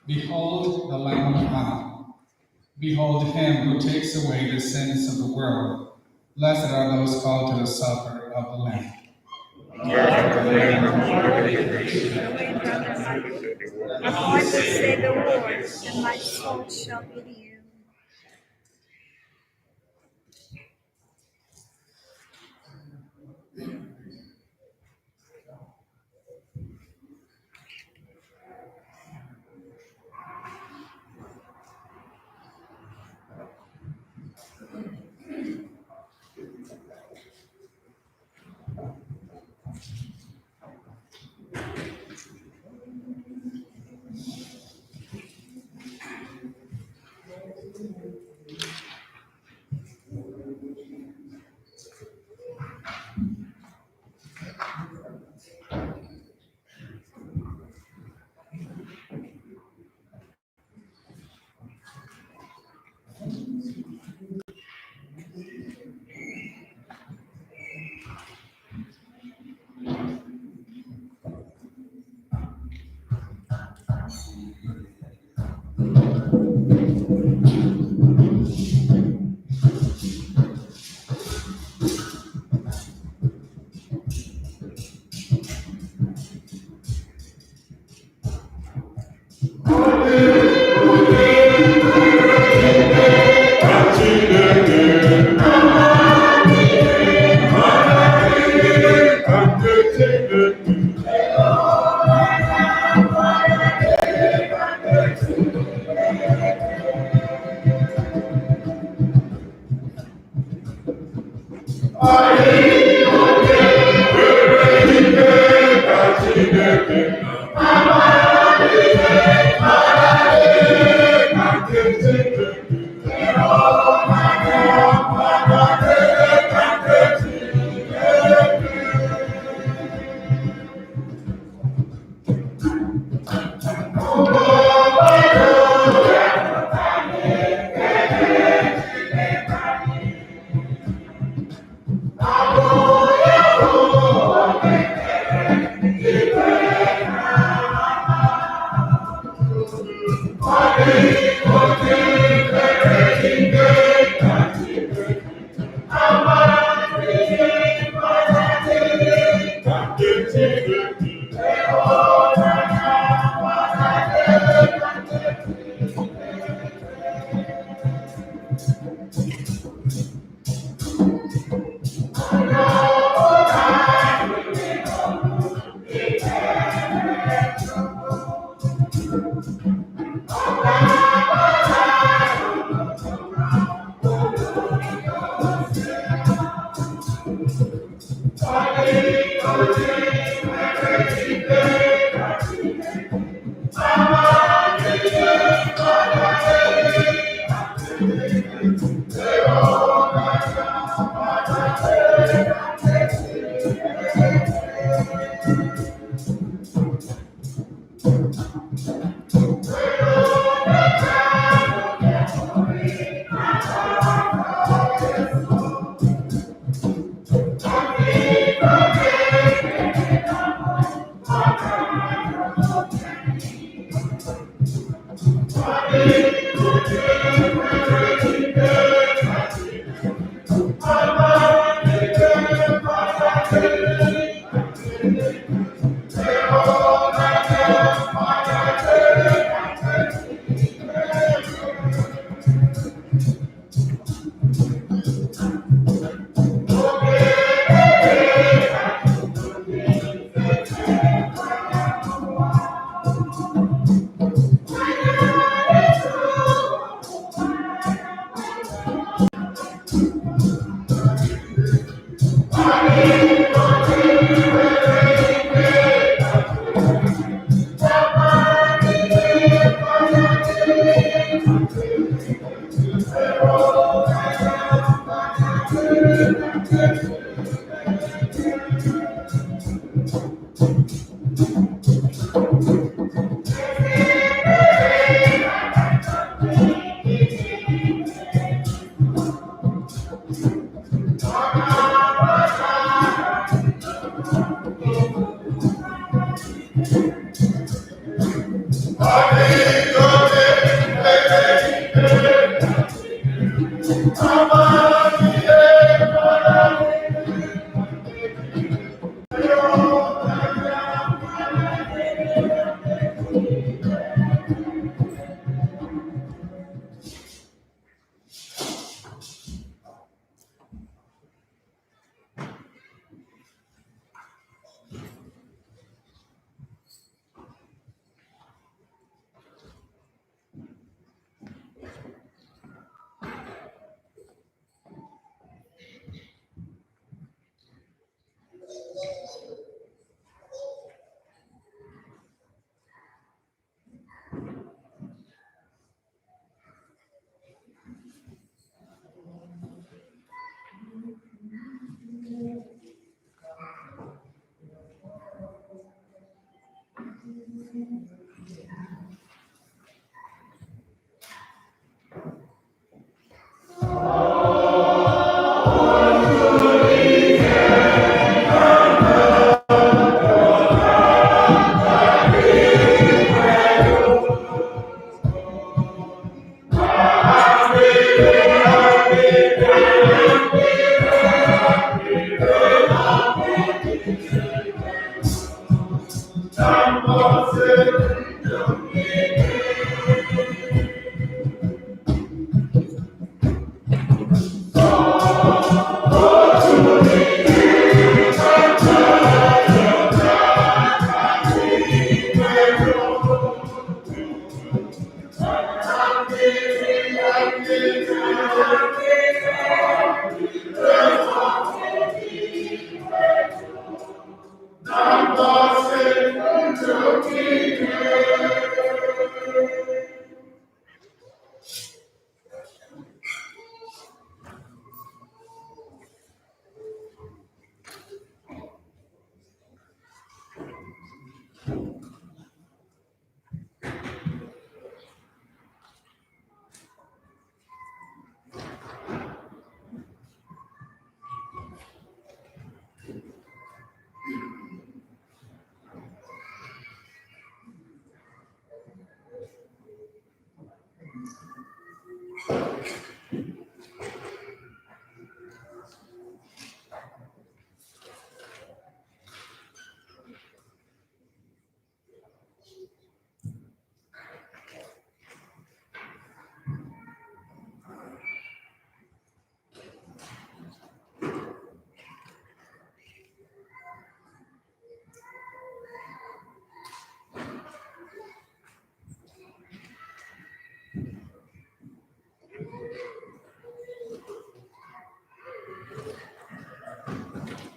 Behold the Lamb of God. Behold him who takes away the sins of the world. Blessed are those called to the supper of the Lamb. My heart will say the Lord, and my soul shall be to you.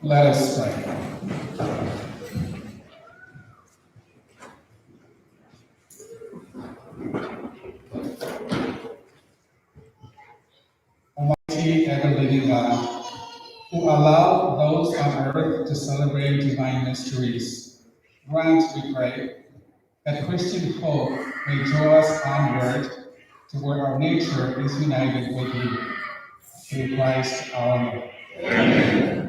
Let us pray. Almighty ever-living God, who allow those on earth to celebrate divine mysteries, grant, we pray, that Christian hope may draw us onward to where our nature is united with you, through Christ our Lord. Amen.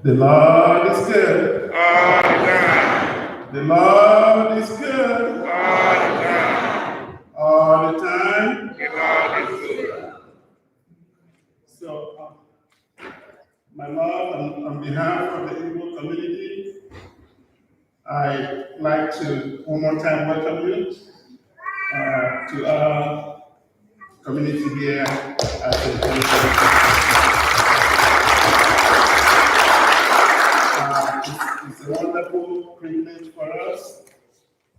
The Lord is good. All the time. The Lord is good. All the time. All the time. The Lord is good. So, my love, on behalf of the Igbo community, I'd like to one more time welcome you to our community here at the It's a wonderful privilege for us.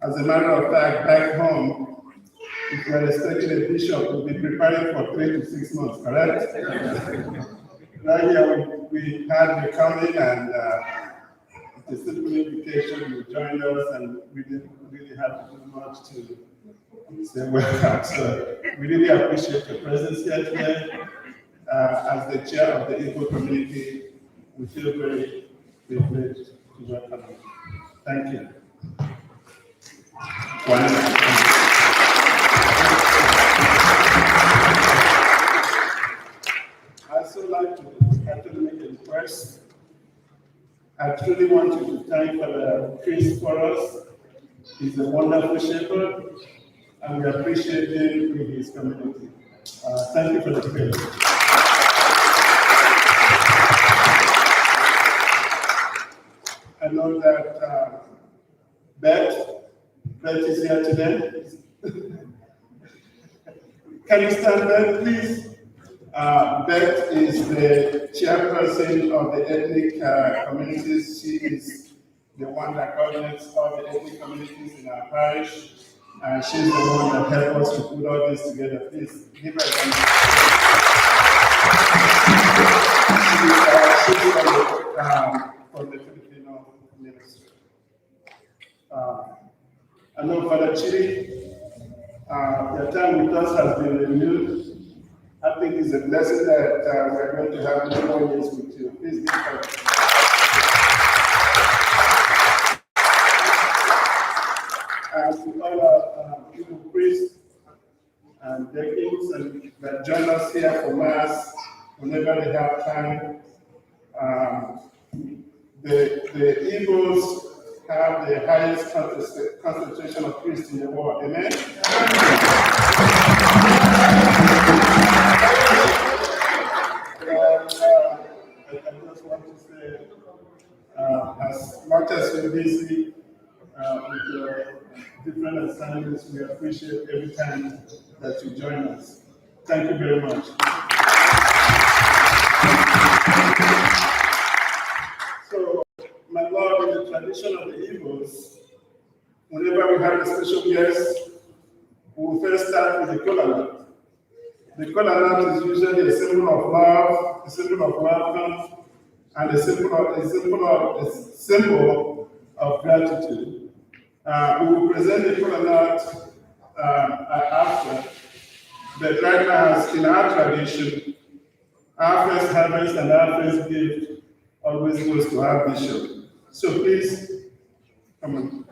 As a matter of fact, back home, if we're expecting a bishop, we'll be preparing for 3 to 6 months, correct? Right here, we had you coming, and it's a simple invitation. You joined us, and we didn't really have to do much to say welcome. So we really appreciate your presence here today. As the chair of the Igbo community, we feel very privileged to welcome you. Thank you. I also like to actually make a request. I truly want you to thank the priest for us. He's a wonderful shepherd, and we appreciate him in his community. Thank you for the prayer. I know that Beth is here today. Can you stand there, please? Beth is the chairperson of the ethnic communities. She is the one that coordinates all the ethnic communities in our parish, and she's the one that helped us to put all this together. Please give her a hand. She's from the Filipino ministry. I know Father Chiri, your time with us has been renewed. I think it's a blessing that we're going to have many more years with you. Please give her. And to all our people, priests and deacons that join us here for Mass, whenever they have time. The Igbos have the highest concentration of priests in the world. Amen? I just want to say, as much as we're busy with your different assignments, we appreciate every time that you join us. Thank you very much. So, my Lord, in the tradition of the Igbos, whenever we have a special guest, we will first start with the kola nut. The kola nut is usually a symbol of love, a symbol of welcome, and a symbol of gratitude. We will present the kola nut after, but right now, in our tradition, our first harvest and our first gift always goes to our bishop. So please, come on.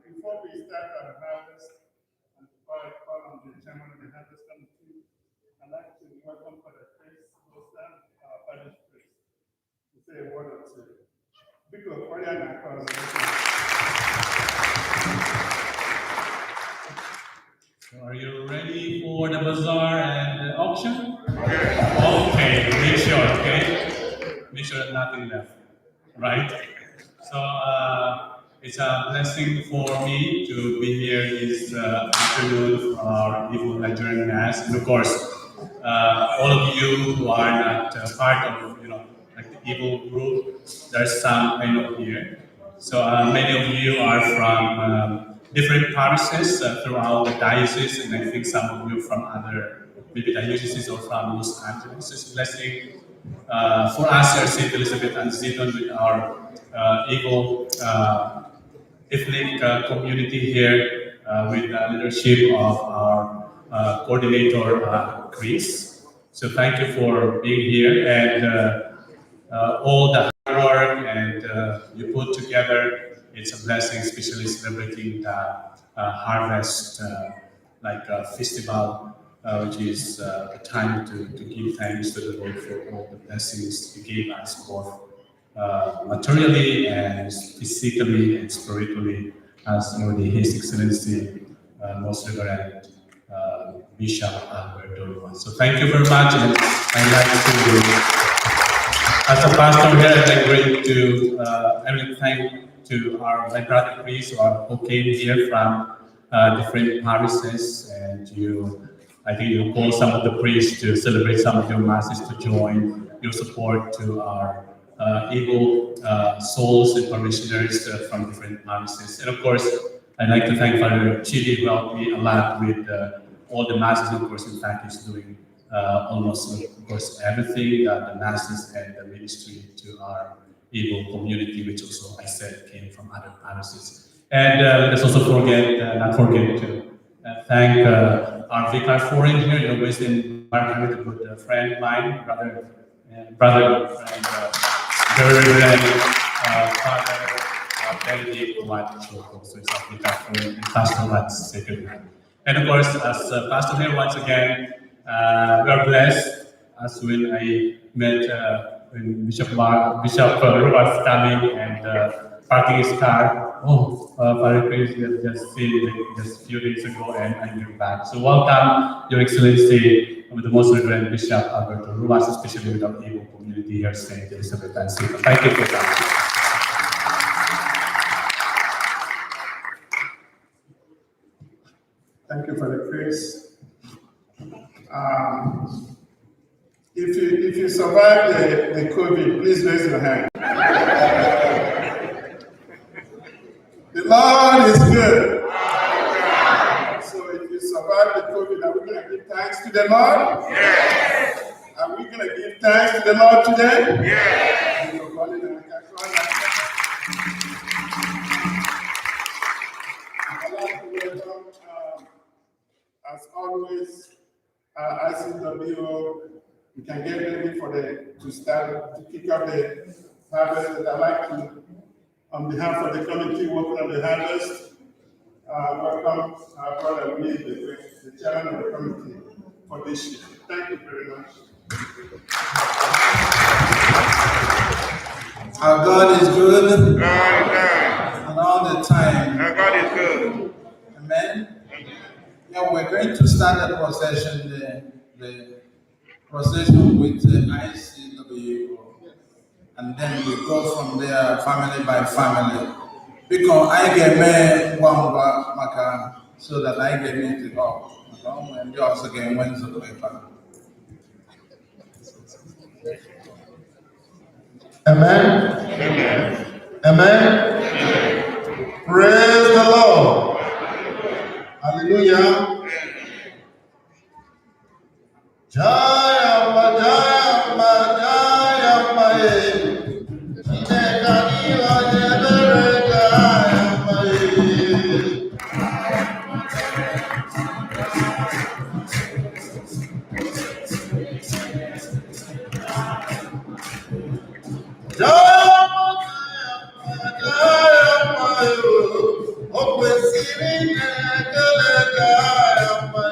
Before we start our harvest, and before I call on the chairman of the harvest committee, I'd like to welcome Father Chris Bosa, our parish priest, to say a word or two. Because what are my cause? So are you ready for the bazaar and the auction? Okay, make sure, okay? Make sure that nothing left, right? So it's a blessing for me to be here this afternoon for our Igbo Nigerian Mass. And of course, all of you who are not part of, like the Igbo group, there's some I know here. So many of you are from different parishes throughout the diocese, and I think some of you from other, maybe dioceses or from Los Angeles. It's a blessing for us, our St. Elizabeth and Ziton, with our Igbo ethnic community here, with the leadership of our coordinator, Chris. So thank you for being here, and all the hard work and you put together. It's a blessing, especially celebrating the harvest, like a festival, which is a time to give thanks to the Lord for all the blessings He gave us, both materially and physically and spiritually, as His Excellency Most Reverend Bishop Bernardino. So thank you very much, and I'd like to, as a pastor here, I'd like to I will thank to my brother priests who came here from different parishes, and I think you call some of the priests to celebrate some of your masses to join your support to our Igbo souls and parishioners from different parishes. And of course, I'd like to thank Father Chidi, who helped me a lot with all the masses. Of course, in fact, he's doing almost, of course, everything, the masses and the ministry to our Igbo community, which also, I said, came from other parishes. And let's also not forget to thank our vicar foreign here, always in Margaret, a good friend of mine, brother, and Father Benedict Choko, so it's our vicar foreign and Pastor Watts Sacred. And of course, as Pastor here, once again, we are blessed as when I met when Bishop Rojas coming and parking his car. Oh, Father Chris, just seen just a few days ago, and you're back. So welcome, Your Excellency, with the Most Reverend Bishop Alberto Rojas, especially with our Igbo community here, St. Elizabeth and St. Thank you for that. Thank you, Father Chris. If you survive the COVID, please raise your hand. The Lord is good. So if you survive the COVID, are we going to give thanks to the Lord? Yes. Are we going to give thanks to the Lord today? Yes. I'd like to welcome, as always, ICWO. We can get ready to kick off the harvest. And I'd like to, on behalf of the committee working on the harvest, welcome our brother Lee, the chairman of the committee for this year. Thank you very much. Our God is good. And all the time. Our God is good. Amen. Yeah, we're going to start the procession, the procession with ICWO, and then we go from there family by family. Because I get me one maka so that I get me to go. And you also get one to the paper. Amen. Amen. Amen. Praise the Lord. Hallelujah. Jayama, Jayama, Jayama, Chinekaniwa, Jebere, Jayama, Jayama, Jayama, Okwesiri, Nekele, Jayama,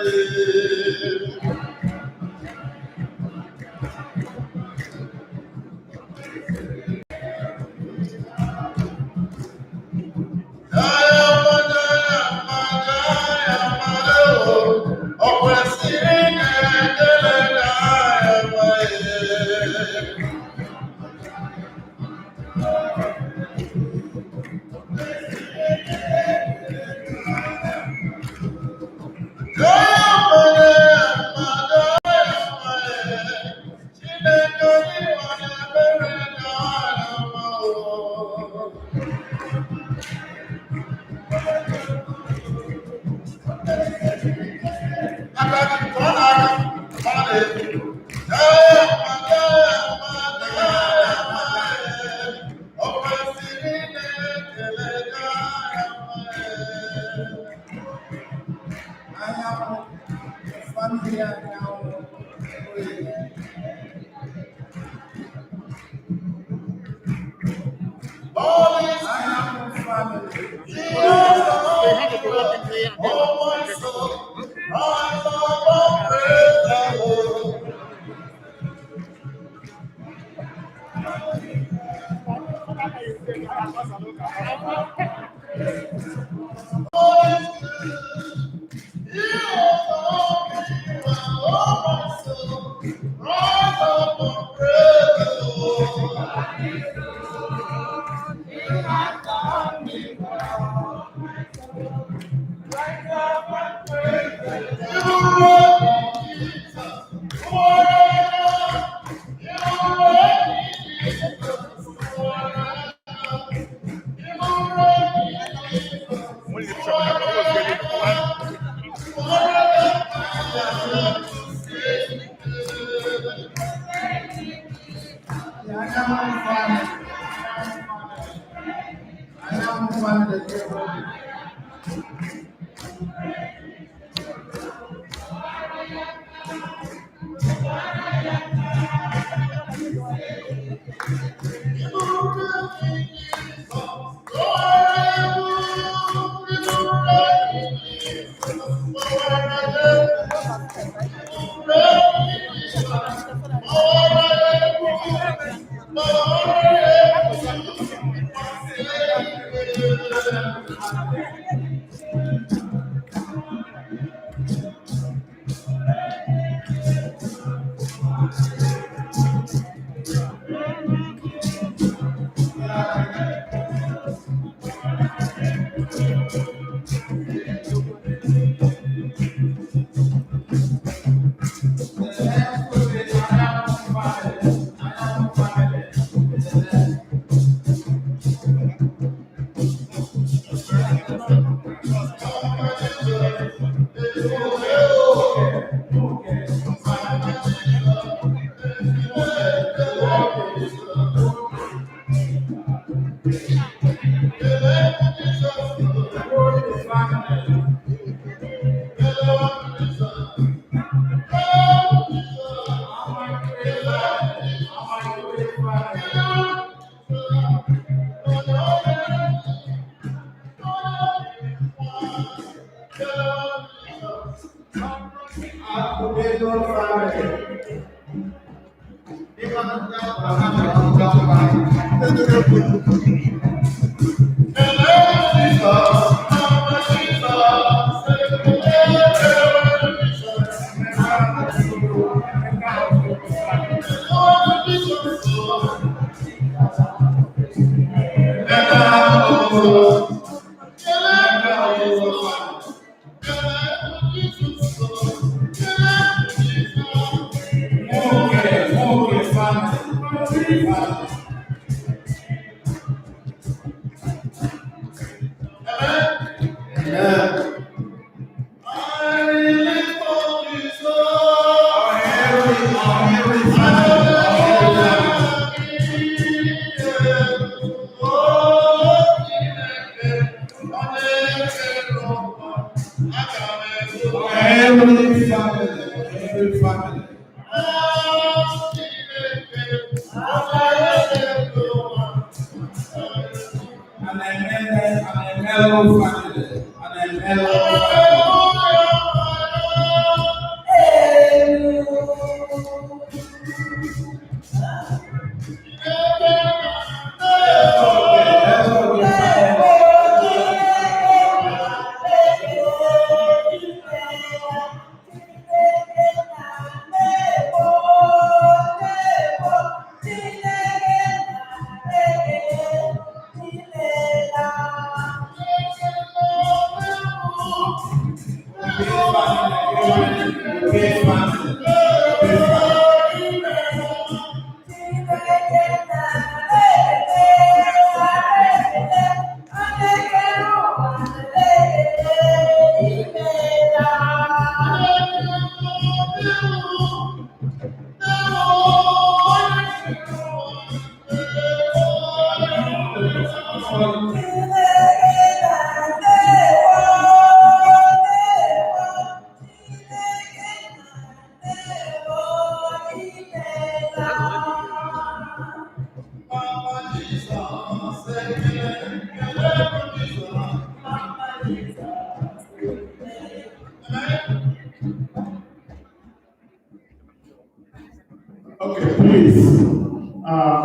Okay, please,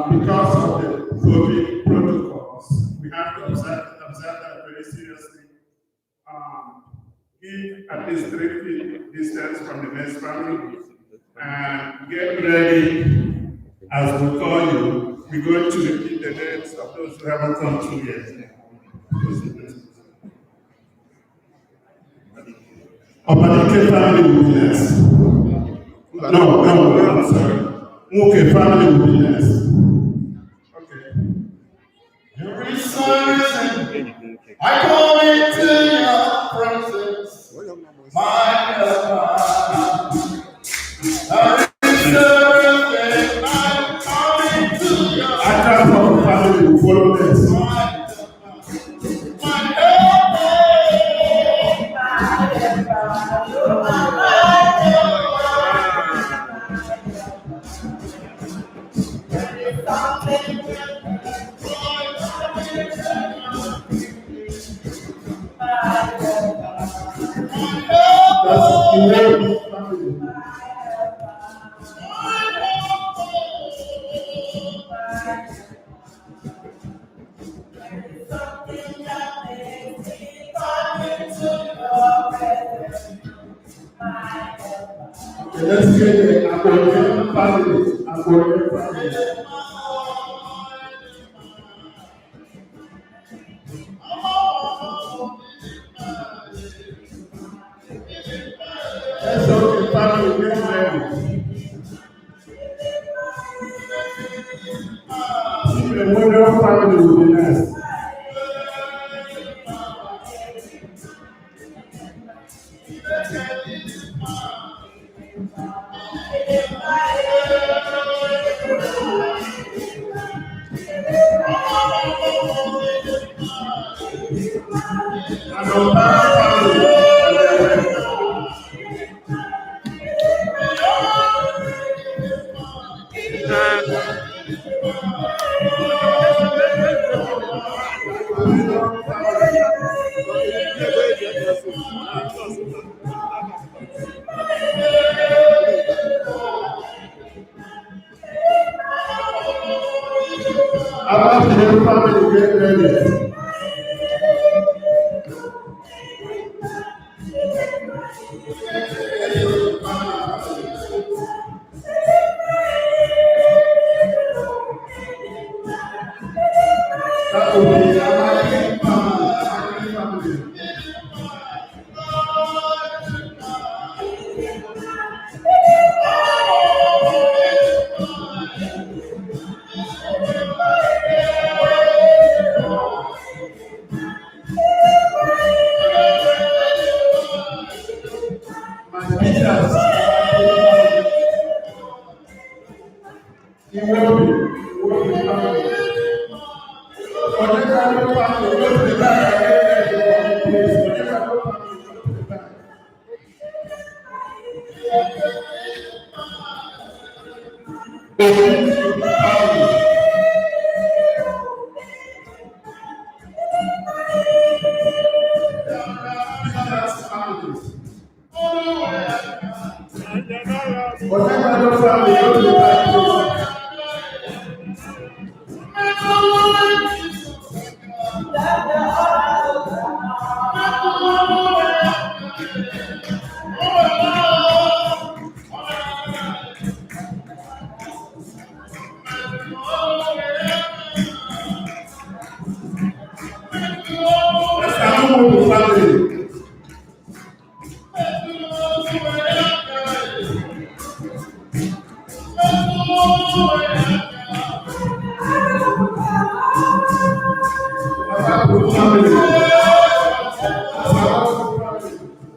because of the COVID protocols, we have to observe that very seriously. Keep at least 3 feet distance from the next family, and get ready as we call you. We're going to repeat the names of those who haven't come through yet. Omadike family will be next. No, I'm sorry. Okay, family will be next. Okay. Every Sunday, I call into your presence, my God. family. Let's get the Akore family. Akore family. Let's go to family. Get ready. The Monroe family will be nice. About the family, get ready. That will be Amaki family. My Peters, he will be family. Whatever family, go to the back. Whatever family, go to the back. Whatever family, go to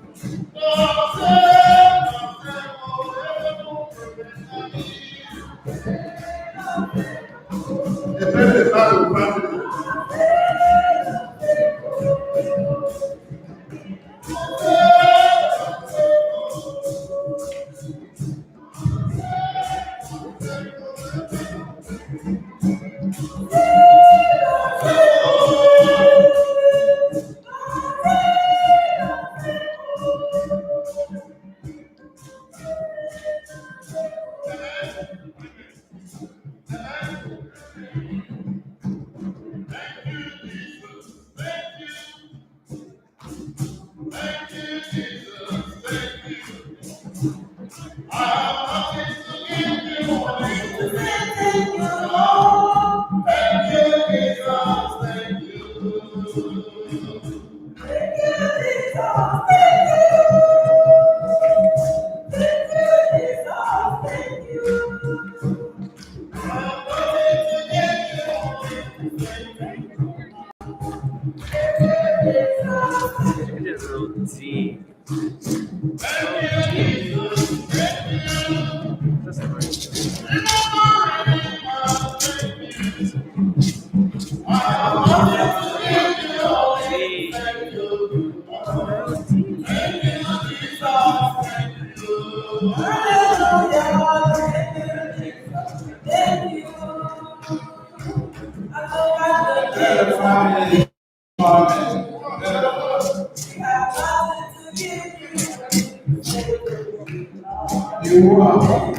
the back. You are.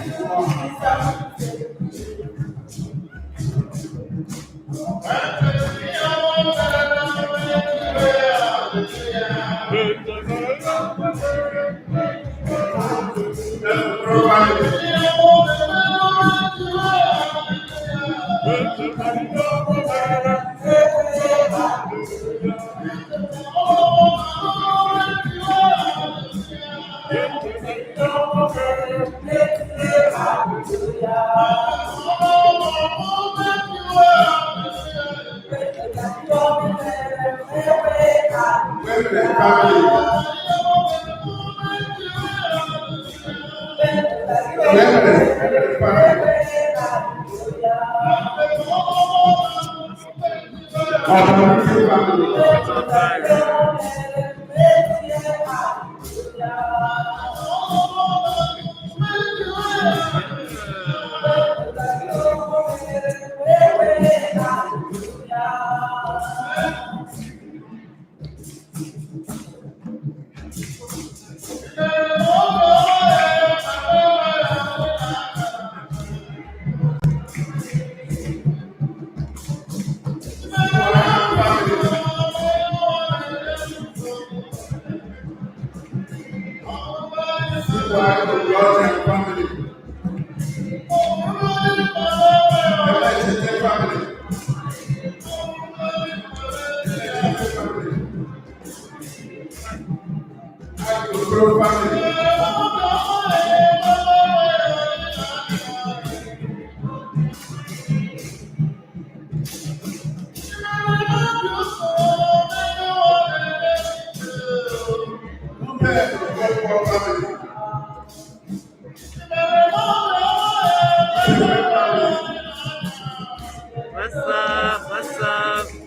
What's up?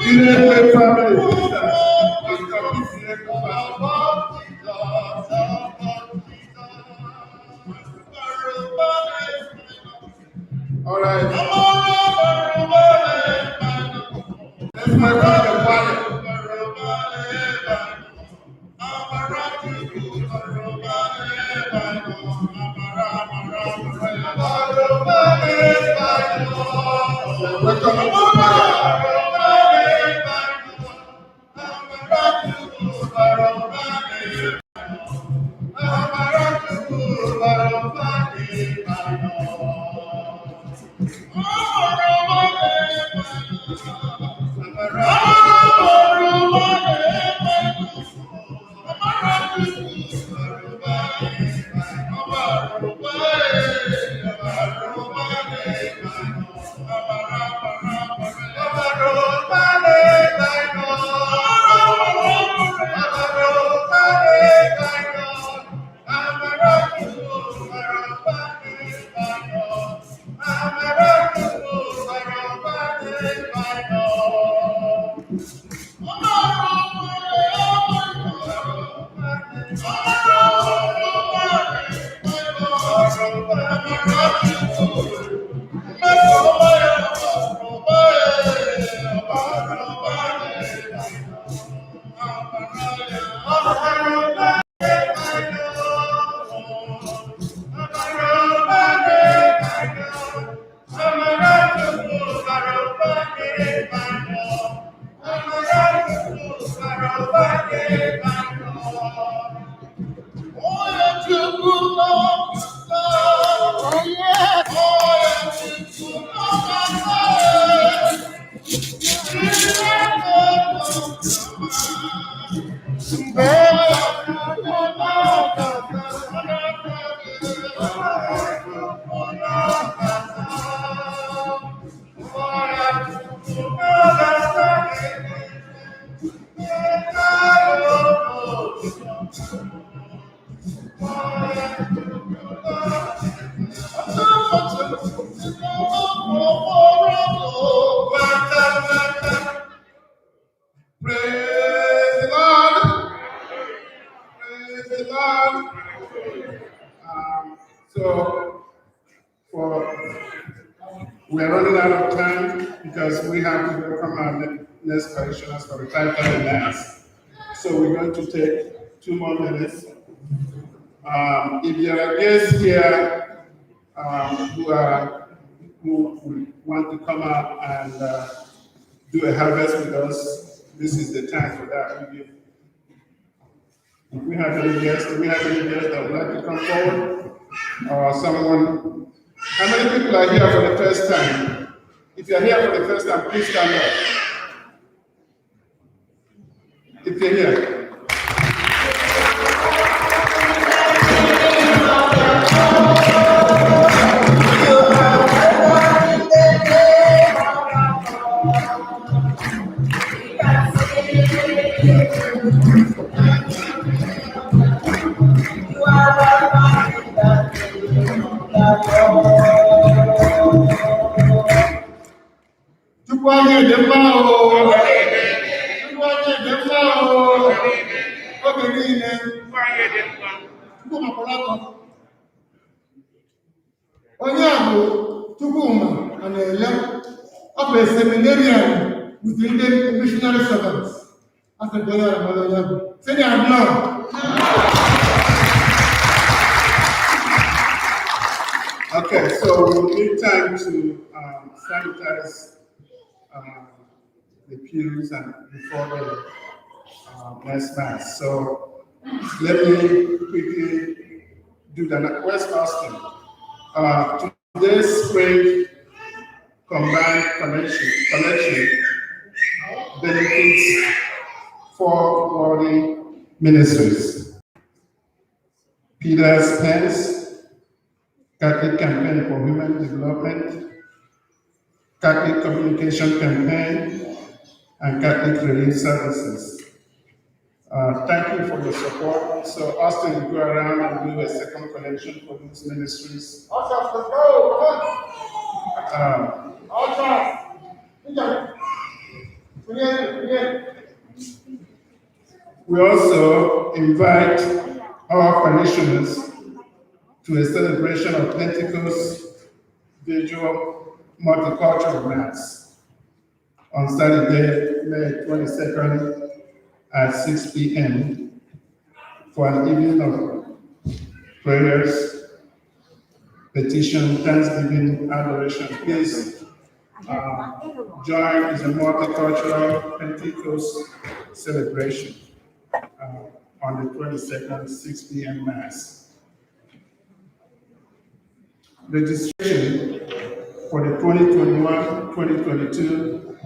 Inekwe family. All right. Let's work on the choir. Welcome to the choir. So, we're running out of time because we have to welcome our next parishioners for the 5:30 Mass. So we're going to take 2 more minutes. If there are guests here who want to come up and do a harvest with us, this is the time for that. If we have any guests, that would like to come forward, or someone. How many people are here for the first time? If you're here for the first time, please stand up. If you're here. Onye bụ Chukwuma ana-ele ọ bụ a seminarian with the missionary servants. As a brother and mother, say they are blood. Okay, so we'll need time to sanitize the pews and before the next Mass. So let me quickly do that. Where's Austin? Today's spring combined collection benefits 4 worthy ministries. Peter's Pence, Catholic Campaign for Women Development, Catholic Communication Campaign, and Catholic Relief Services. Thank you for your support. So Austin will go around and do a second collection for these ministries. We also invite our parishioners to a celebration of Pentecost Visual Multicultural Mass on Saturday, May 22nd at 6 p.m. for an evening of prayers, petition, thanksgiving, adoration. Please join in the multicultural Pentecost celebration on the 22nd, 6 p.m. Mass. Registration for the 2021-2022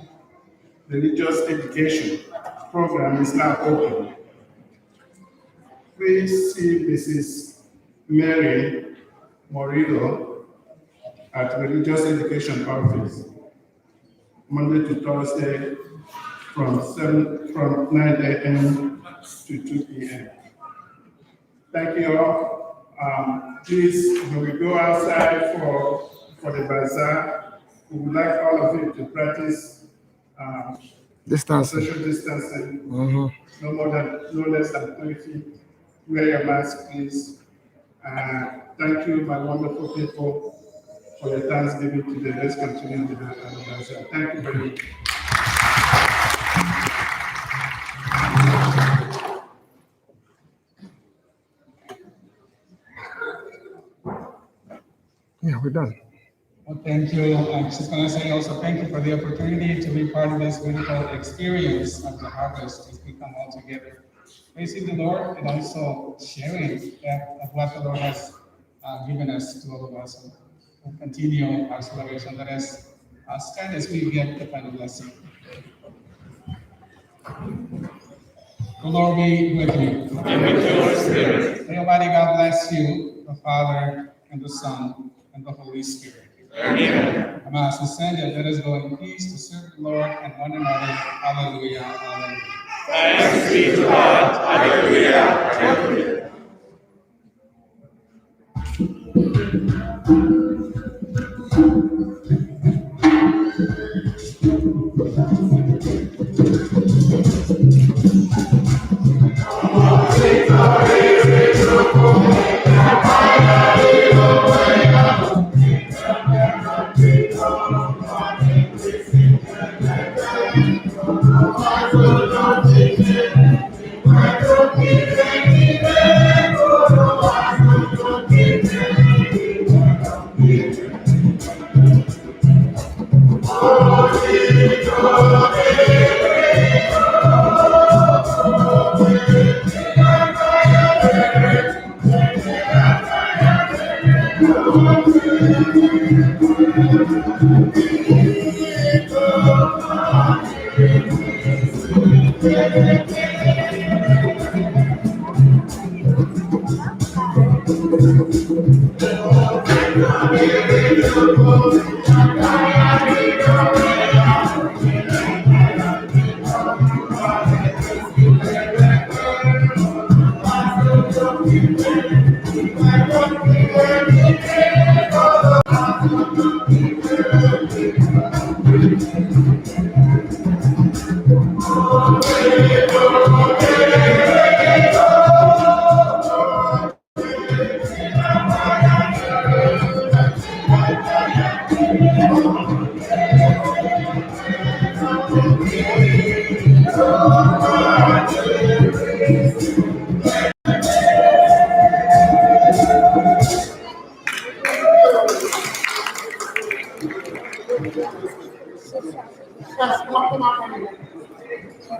religious education program is now open. Please see Mrs. Mary Morillo at Religious Education Office, Monday to Thursday from 9 a.m. to 2 p.m. Thank you all. Please, when we go outside for the bazaar, we would like all of you to practice social distancing, no less than 3 feet. Wear your mask, please. Thank you, my wonderful people, for your Thanksgiving today. Let's continue with the bazaar. Thank you very much. Yeah, we're done. Well, thank you. I'm just going to say also thank you for the opportunity to be part of this beautiful experience of the harvest as we come all together, praising the Lord and also sharing of what the Lord has given us to all of us. And we'll continue our celebration. Let us stand as we get the final blessing. The Lord be with you. And with your spirit. May Almighty God bless you, the Father and the Son and the Holy Spirit. Amen. The Mass is ended. Let us go in peace to serve the Lord and one another. Hallelujah. Hallelujah. Thanks be to God. Hallelujah. Hallelujah.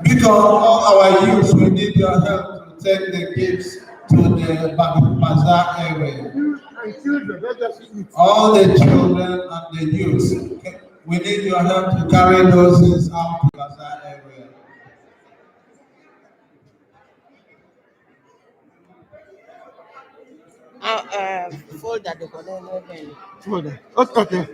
Because all our youth, we need your help to take the gifts to the bazaar area. All the children and the youth, we need your help to carry those things out to the bazaar area. Folder the Folder. Okay.